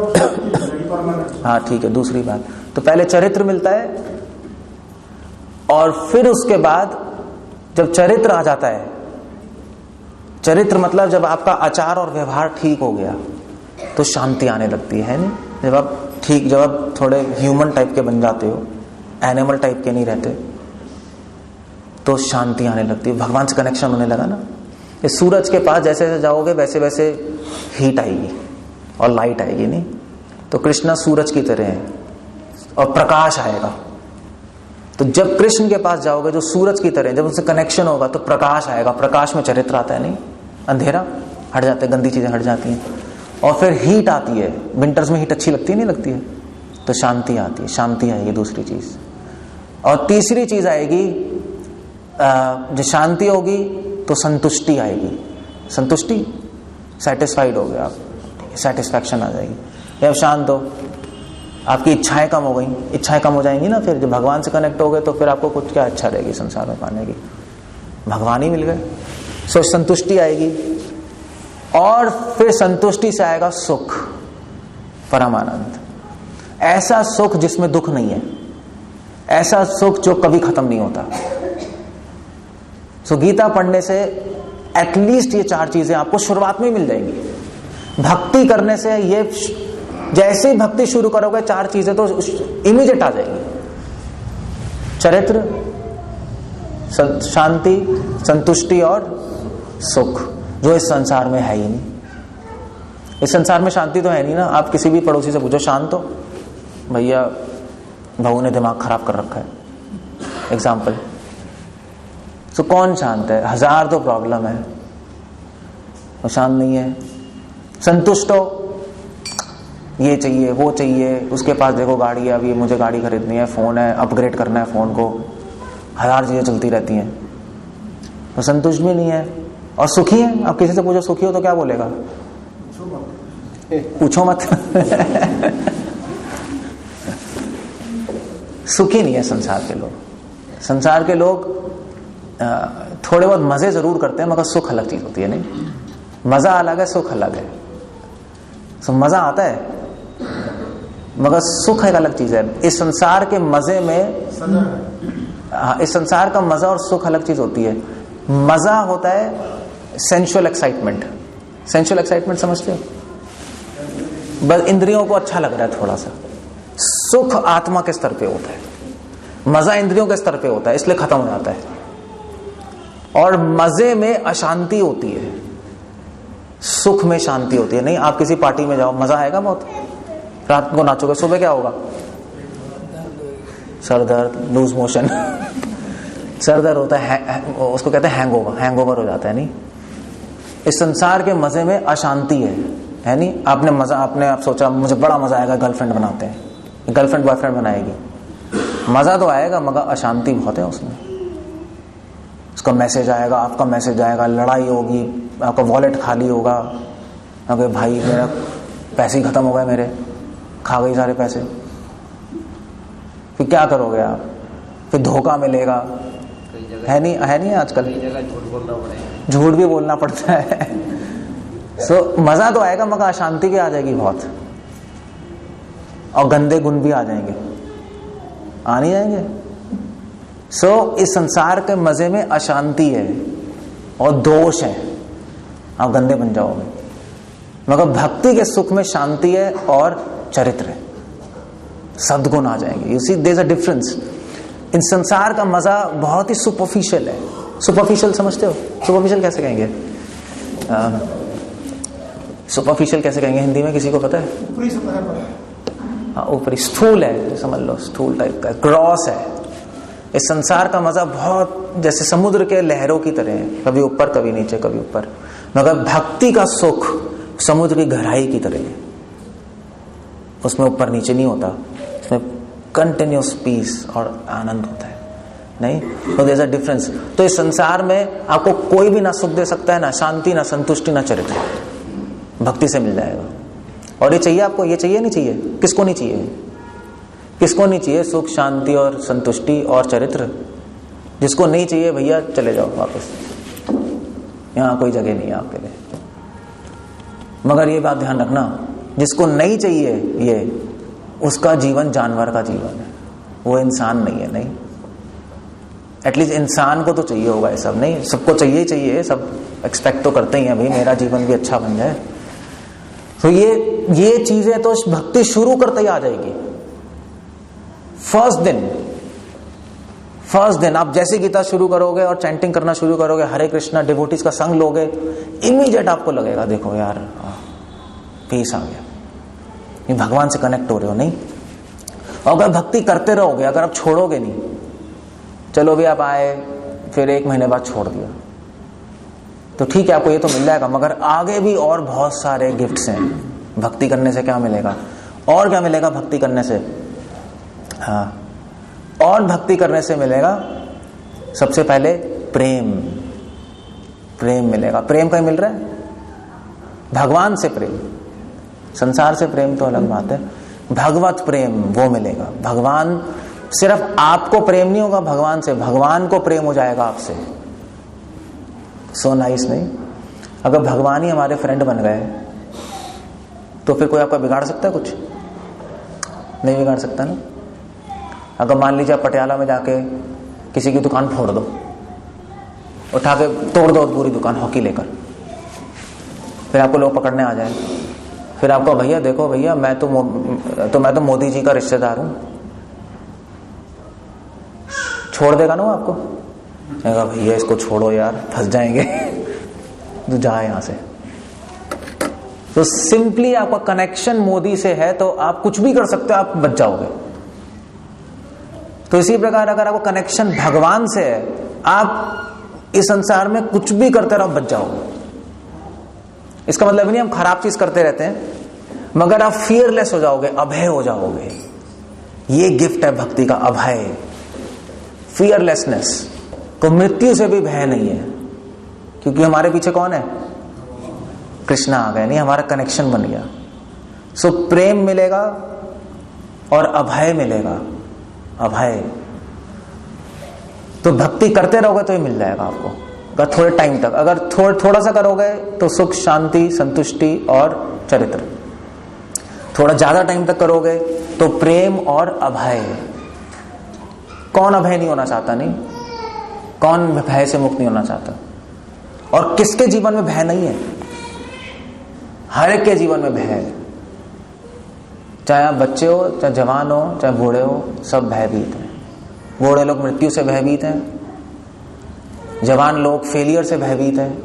परमानेंट। हाँ ठीक है। दूसरी बात, तो पहले चरित्र मिलता है, और फिर उसके बाद जब चरित्र आ जाता है, चरित्र मतलब जब आपका आचार और व्यवहार ठीक हो गया तो शांति आने लगती है नहीं। जब आप थोड़े ह्यूमन टाइप के बन जाते हो, एनिमल टाइप के नहीं रहते, तो शांति आने लगती है, भगवान से कनेक्शन होने लगा ना। इस सूरज के पास जैसे जैसे जाओगे वैसे वैसे हीट आएगी और लाइट आएगी नहीं। तो कृष्णा सूरज की तरह है और प्रकाश आएगा। तो जब कृष्ण के पास जाओगे जो सूरज की तरह, जब उनसे कनेक्शन होगा तो प्रकाश आएगा। प्रकाश में चरित्र आता है नहीं, अंधेरा हट जाता है, गंदी चीजें हट जाती हैं, और फिर हीट आती है। विंटर्स में हीट अच्छी लगती है, नहीं लगती है, तो शांति आती है, शांति आएगी दूसरी चीज। और तीसरी चीज आएगी, जो शांति होगी तो संतुष्टि आएगी। संतुष्टि, सेटिस्फाइड हो गए आप, सेटिस्फैक्शन आ जाएगी। जब शांत हो, आपकी इच्छाएं कम हो गई, इच्छाएं कम हो जाएंगी ना। फिर जब भगवान से कनेक्ट हो गए तो फिर आपको कुछ क्या अच्छा रहेगी संसार में पाने की, भगवान ही मिल गए। सो संतुष्टि आएगी, और फिर संतुष्टि से आएगा सुख, परमानंद। ऐसा सुख जिसमें दुख नहीं है, ऐसा सुख जो कभी खत्म नहीं होता। सो गीता पढ़ने से एटलीस्ट ये 4 चीजें आपको शुरुआत में मिल जाएंगी। भक्ति करने से ये, जैसे ही भक्ति शुरू करोगे 4 चीजें तो इमीडिएट आ जाएंगी। चरित्र, शांति, संतुष्टि और सुख, जो इस संसार में है ही नहीं। इस संसार में शांति तो है नहीं ना। आप किसी भी पड़ोसी से पूछो, शांत हो भैया, बहू ने दिमाग खराब कर रखा है, एग्जाम्पल। तो कौन शांत है, 1000 तो प्रॉब्लम है, वो शांत नहीं है। संतुष्ट हो, ये चाहिए वो चाहिए, उसके पास देखो गाड़ी है, अभी मुझे गाड़ी खरीदनी है, फोन है, अपग्रेड करना है फोन को, 1000 चीजें चलती रहती हैं, तो संतुष्ट भी नहीं है। और सुखी है, आप किसी से पूछो सुखी हो तो क्या बोलेगा? पूछो मत। सुखी नहीं है संसार के लोग। संसार के लोग थोड़े बहुत मजे जरूर करते हैं, मगर सुख अलग चीज होती है। नहीं, मजा अलग है, सुख अलग है। तो मजा आता है मगर सुख एक अलग चीज है। इस संसार के मजे में, हाँ, इस संसार का मजा और सुख अलग चीज होती है। मजा होता है सेंसुअल एक्साइटमेंट। सेंसुअल एक्साइटमेंट समझते हो? बस इंद्रियों को अच्छा लग रहा है थोड़ा सा। सुख आत्मा के स्तर पे होता है, मजा इंद्रियों के स्तर पे होता है, इसलिए खत्म हो जाता है। और मजे में अशांति होती है, सुख में शांति होती है। नहीं, आप किसी पार्टी में जाओ, मजा आएगा बहुत, रात को नाचोगे, सुबह क्या होगा? सर दर्द, लूज मोशन। सर दर्द होता है, उसको कहते हैं हैंगओवर, हैंगओवर हो जाता है। नहीं, इस संसार के मजे में अशांति है नहीं। आपने मजा, आप सोचा मुझे बड़ा मजा आएगा, गर्लफ्रेंड बनाते हैं, गर्लफ्रेंड बॉयफ्रेंड बनाएगी, मजा तो आएगा मगर अशांति बहुत है उसमें। उसका मैसेज आएगा, आपका मैसेज आएगा, लड़ाई होगी, आपका वॉलेट खाली होगा, अगर भाई मेरा पैसे ही खत्म हो गए, मेरे खा गई सारे पैसे, फिर क्या करोगे आप? फिर धोखा मिलेगा, है नहीं आजकल झूठ भी बोलना पड़ता है। सो मजा तो आएगा मगर अशांति भी आ जाएगी बहुत, और गंदे गुण भी आ जाएंगे, आ नहीं जाएंगे। सो इस संसार के मजे में अशांति है और दोष है, आप गंदे बन जाओगे। मगर भक्ति के सुख में शांति है और चरित्र है, सद्गुण आ जाएंगे। You see, there is a difference. इन संसार का मजा बहुत ही सुपरफिशियल है। सुपरफिशियल समझते हो? सुपरफिशियल कैसे कहेंगे? सुपरफिशियल कैसे कहेंगे हिंदी में, किसी को पता है? ऊपरी सतह पर, हाँ, ऊपरी, स्थूल है, समझ लो, स्थूल टाइप का, क्रॉस है। इस संसार का मजा बहुत जैसे समुद्र के लहरों की तरह है, कभी ऊपर कभी नीचे कभी ऊपर। मगर भक्ति का सुख समुद्र की गहराई की तरह है, उसमें ऊपर नीचे नहीं होता, उसमें कंटिन्यूस पीस और आनंद होता है। नहीं, तो देयर इज अ डिफरेंस। तो इस संसार में आपको कोई भी ना सुख दे सकता है, ना शांति, ना संतुष्टि, ना चरित्र। भक्ति से मिल जाएगा। और ये चाहिए आपको, ये चाहिए नहीं चाहिए? किसको नहीं चाहिए? किसको नहीं चाहिए सुख, शांति और संतुष्टि और चरित्र? जिसको नहीं चाहिए भैया चले जाओ वापस, यहाँ कोई जगह नहीं है आपके लिए। मगर ये बात ध्यान रखना, जिसको नहीं चाहिए ये, उसका जीवन जानवर का जीवन है, वो इंसान नहीं है। नहीं, एटलीस्ट इंसान को तो चाहिए होगा ये सब। नहीं, सबको चाहिए चाहिए, सब एक्सपेक्ट तो करते ही हैं भाई मेरा जीवन भी अच्छा बन जाए। तो ये चीजें तो भक्ति शुरू करते ही आ जाएगी। फर्स्ट दिन आप जैसे गीता शुरू करोगे और चैंटिंग करना शुरू करोगे, हरे कृष्णा, डिवोटीज का संग लोगे, इमीडिएट आपको लगेगा देखो यार पीस आ गया, ये भगवान से कनेक्ट हो रहे हो। नहीं, और अगर भक्ति करते रहोगे, अगर आप छोड़ोगे नहीं, चलो भी आप आए फिर 1 महीने बाद छोड़ दिया तो ठीक है, आपको ये तो मिल जाएगा, मगर आगे भी और बहुत सारे गिफ्ट्स हैं। भक्ति करने से क्या मिलेगा? और क्या मिलेगा भक्ति करने से? हाँ, और भक्ति करने से मिलेगा सबसे पहले प्रेम मिलेगा। प्रेम कहीं मिल रहा है? भगवान से प्रेम, संसार से प्रेम तो अलग बात है, भगवत प्रेम वो मिलेगा। भगवान, सिर्फ आपको प्रेम नहीं होगा भगवान से, भगवान को प्रेम हो जाएगा आपसे। So nice. नहीं, अगर भगवान ही हमारे फ्रेंड बन गए तो फिर कोई आपका बिगाड़ सकता है? कुछ नहीं बिगाड़ सकता ना। अगर मान लीजिए आप पटियाला में जाके किसी की दुकान फोड़ दो, उठा के तोड़ दो पूरी दुकान हॉकी लेकर, फिर आपको लोग पकड़ने आ जाए, फिर आपको भैया देखो भैया मैं तो मोदी जी का रिश्तेदार हूं, छोड़ देगा ना वो आपको? कहेगा भैया इसको छोड़ो यार, फंस जाएंगे। तो जा यहां से। तो सिंपली आपका कनेक्शन मोदी से है तो आप कुछ भी कर सकते हो, आप बच जाओगे। तो इसी प्रकार अगर आपको कनेक्शन भगवान से है, आप इस संसार में कुछ भी करते रहो, बच जाओगे। इसका मतलब नहीं हम खराब चीज करते रहते हैं, मगर आप फियरलेस हो जाओगे, अभय हो जाओगे। ये गिफ्ट है भक्ति का, अभय, फियरलेसनेस। को मृत्यु से भी भय नहीं है, क्योंकि हमारे पीछे कौन है? कृष्णा आ गए, नहीं हमारा कनेक्शन बन गया। सो प्रेम मिलेगा और अभय मिलेगा, अभय। तो भक्ति करते रहोगे तो ये मिल जाएगा आपको, अगर थोड़े टाइम तक, अगर थोड़ा सा करोगे तो सुख, शांति, संतुष्टि और चरित्र। थोड़ा ज्यादा टाइम तक करोगे तो प्रेम और अभय। कौन अभय नहीं होना चाहता? नहीं, कौन भय से मुक्त नहीं होना चाहता? और किसके जीवन में भय नहीं है? हर एक के जीवन में भय है, चाहे आप बच्चे हो, चाहे जवान हो, चाहे बूढ़े हो, सब भयभीत हैं। बूढ़े लोग मृत्यु से भयभीत हैं, जवान लोग फेलियर से भयभीत हैं,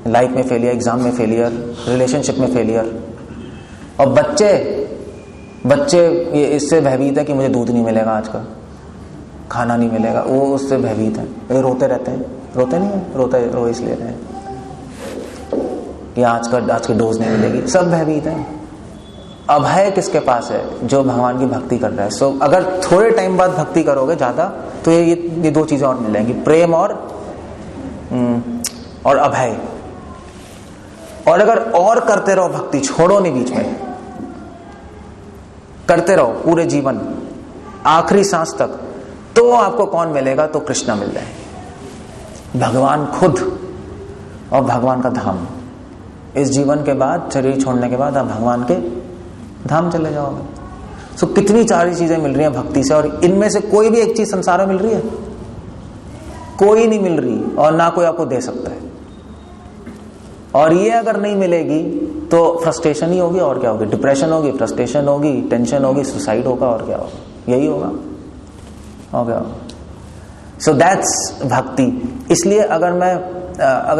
लाइफ में फेलियर, एग्जाम में फेलियर, रिलेशनशिप में फेलियर। और बच्चे ये इससे भयभीत है कि मुझे दूध नहीं मिलेगा, आज का खाना नहीं मिलेगा, वो उससे भयभीत है। ये रोते रहते हैं, रोते नहीं है, रो इसलिए रहे हैं कि आज की डोज नहीं मिलेगी, सब भयभीत है। अभय किसके पास है? जो भगवान की भक्ति कर रहा है। सो अगर थोड़े टाइम बाद भक्ति करोगे ज्यादा, तो ये दो चीजें और मिल जाएंगी, प्रेम और अभय। और अगर और करते रहो भक्ति, छोड़ो नहीं बीच में, करते रहो पूरे जीवन, आखिरी सांस तक, तो आपको कौन मिलेगा? तो कृष्णा मिल जाए, भगवान खुद और भगवान का धाम। इस जीवन के बाद, शरीर छोड़ने के बाद आप भगवान के धाम चले जाओगे। सो कितनी सारी चीजें मिल रही हैं भक्ति से, और इनमें से कोई भी एक चीज संसार में मिल रही है? कोई नहीं मिल रही, और ना कोई आपको दे सकता है। और ये अगर नहीं मिलेगी तो फ्रस्ट्रेशन ही होगी, और क्या होगी? डिप्रेशन होगी, फ्रस्ट्रेशन होगी, टेंशन होगी, सुसाइड होगा, और क्या होगा? यही होगा, और क्या होगा? सो दैट्स भक्ति। इसलिए अगर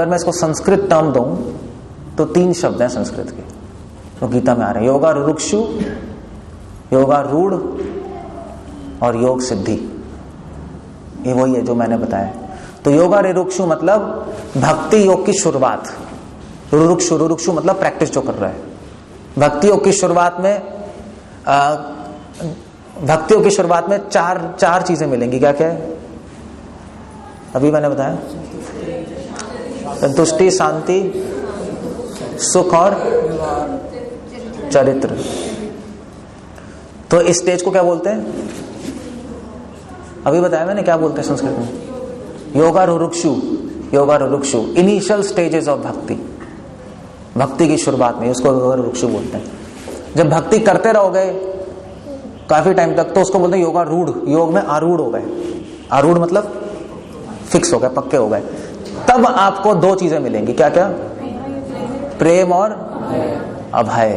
मैं इसको संस्कृत टर्म दूं तो 3 शब्द हैं संस्कृत के, तो गीता में आ रहे हैं, योगारूढ़, योगारूढ़ और योग सिद्धि। ये वही है जो मैंने बताया। तो योगारूढ़ मतलब भक्ति योग की शुरुआत, रुरुक्षु मतलब प्रैक्टिस जो कर रहा है। भक्ति योग की शुरुआत में चार चीजें मिलेंगी। क्या क्या है? अभी मैंने बताया, संतुष्टि, शांति, सुख और चरित्र। तो इस स्टेज को क्या बोलते हैं? अभी बताया मैंने, क्या बोलते हैं संस्कृत में? योगारूढ़, इनिशियल स्टेजेस ऑफ भक्ति की शुरुआत में, उसको योगारूढ़ बोलते हैं। जब भक्ति करते रहोगे काफी टाइम तक, तो उसको बोलते हैं योगारूढ़। योग में आरूढ़ हो गए, आरूढ़ मतलब फिक्स हो गए, पक्के हो गए। तब आपको 2 चीजें मिलेंगी। क्या क्या? प्रेम और अभय।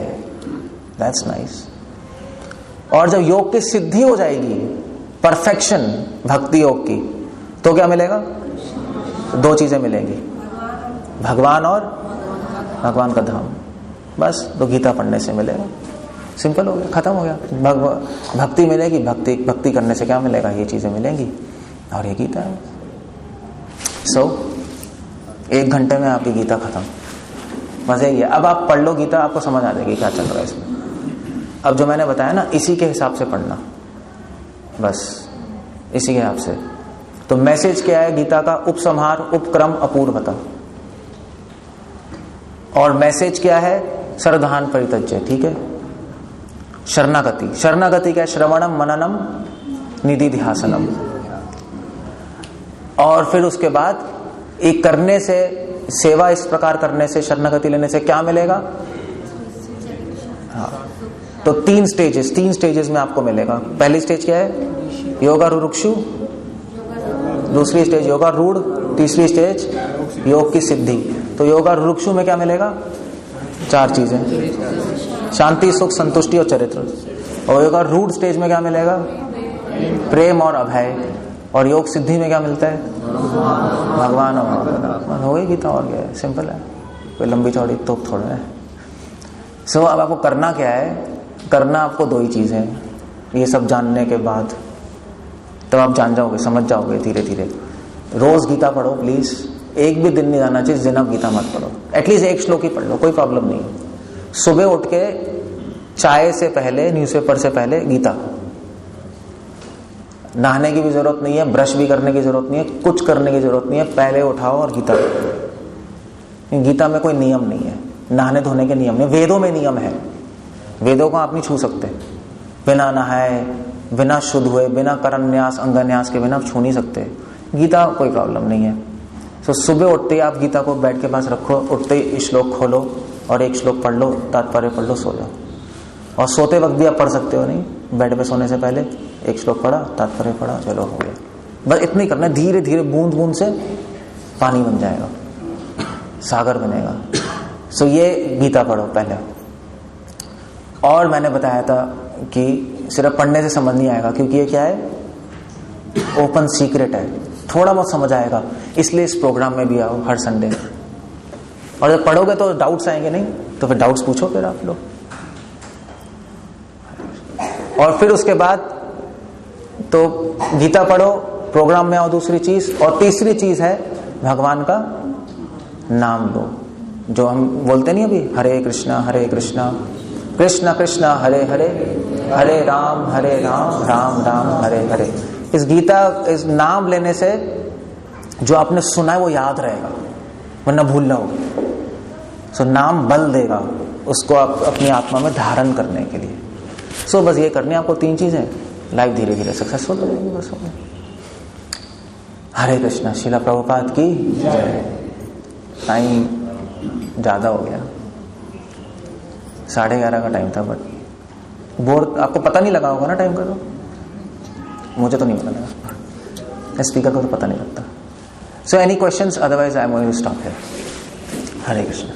That's nice. और जब योग की सिद्धि हो जाएगी, परफेक्शन भक्ति योग की, तो क्या मिलेगा? 2 चीजें मिलेंगी, भगवान और भगवान का धाम। बस, तो गीता पढ़ने से मिलेगा, सिंपल हो गया, खत्म हो गया। भक्ति मिलेगी, भक्ति करने से क्या मिलेगा? ये चीजें मिलेंगी, और ये गीता है। सो 1 घंटे में आपकी गीता खत्म। मजे ही है। अब आप पढ़ लो गीता, आपको समझ आ जाएगी क्या चल रहा है इसमें। अब जो मैंने बताया ना, इसी के हिसाब से पढ़ना, बस इसी के हिसाब से। तो मैसेज क्या है गीता का? उपसंहार, उपक्रम, अपूर्वता। और मैसेज क्या है? सर्वधान परित्यज्य। ठीक है। शरणागति क्या है? श्रवणम, मननम, निधिध्यासनम। और फिर उसके बाद एक करने से, सेवा इस प्रकार करने से, शरणागति लेने से क्या मिलेगा? हाँ, तो 3 स्टेजेस में आपको मिलेगा। पहली स्टेज क्या है? योगारूढ़, दूसरी स्टेज योगारूढ़, तीसरी स्टेज योग की सिद्धि। तो योगारूढ़ में क्या मिलेगा? 4 चीजें, शांति, सुख, संतुष्टि और चरित्र। और योगारूढ़ स्टेज में क्या मिलेगा? प्रेम और अभय। और योग सिद्धि में क्या मिलता है? भगवान और भगवान। हो गई गीता, और क्या है? सिंपल है, कोई लंबी चौड़ी तो थोड़ा है। सो अब आपको करना क्या है? करना आपको 2 ही चीजें हैं। ये सब जानने के बाद तब आप जान जाओगे, समझ जाओगे धीरे धीरे। रोज गीता पढ़ो प्लीज। एक भी दिन नहीं जाना चाहिए जिस दिन आप गीता मत पढ़ो। एटलीस्ट 1 श्लोक ही पढ़ लो, कोई प्रॉब्लम नहीं है। सुबह उठ के चाय से पहले, न्यूज़पेपर से पहले गीता। नहाने की भी जरूरत नहीं है, ब्रश भी करने की जरूरत नहीं है, कुछ करने की जरूरत नहीं है, पहले उठाओ और गीता। गीता में कोई नियम नहीं है, नहाने धोने के नियम नहीं। वेदों में नियम है, वेदों को आप नहीं छू सकते। बिना नहाए, बिना शुद्ध हुए, बिना करन्यास अंगन्यास के बिना आप छू नहीं सकते। गीता कोई प्रॉब्लम नहीं है। तो सुबह उठते ही आप गीता को बेड के पास रखो, उठते ही श्लोक खोलो और एक श्लोक पढ़ लो, तात्पर्य पढ़ लो, सो जाओ। और सोते वक्त भी आप पढ़ सकते हो, नहीं बेड पे सोने से पहले एक श्लोक पढ़ा, तात्पर्य पढ़ा, चलो हो गया। बस इतना ही करना है। धीरे धीरे बूंद बूंद से पानी बन जाएगा, सागर बनेगा। सो ये गीता पढ़ो पहले। और मैंने बताया था कि सिर्फ पढ़ने से समझ नहीं आएगा, क्योंकि ये क्या है, ओपन सीक्रेट है। थोड़ा बहुत समझ आएगा, इसलिए इस प्रोग्राम में भी आओ हर संडे। और जब पढ़ोगे तो डाउट्स आएंगे, नहीं तो फिर डाउट्स पूछो फिर आप लोग। और फिर उसके बाद तो गीता पढ़ो, प्रोग्राम में आओ, दूसरी चीज। और तीसरी चीज है भगवान का नाम लो, जो हम बोलते नहीं अभी, हरे कृष्णा कृष्णा कृष्णा हरे हरे, हरे राम राम राम हरे हरे। इस गीता, इस नाम लेने से जो आपने सुना है वो याद रहेगा, वरना भूल जाओगे। सो नाम बल देगा उसको आप अपनी आत्मा में धारण करने के लिए। सो बस ये करनी है आपको 3 चीजें, लाइफ धीरे धीरे सक्सेसफुल हो जाएगी। बस हो गया। हरे कृष्णा। श्रील प्रभुपाद की जय। टाइम ज्यादा हो गया, 11:30 का टाइम था, बट बोर आपको पता नहीं लगा होगा ना टाइम का? तो मुझे तो नहीं पता लगा, स्पीकर को तो पता नहीं लगता। So any questions? Otherwise I am going to stop here. Hare Krishna.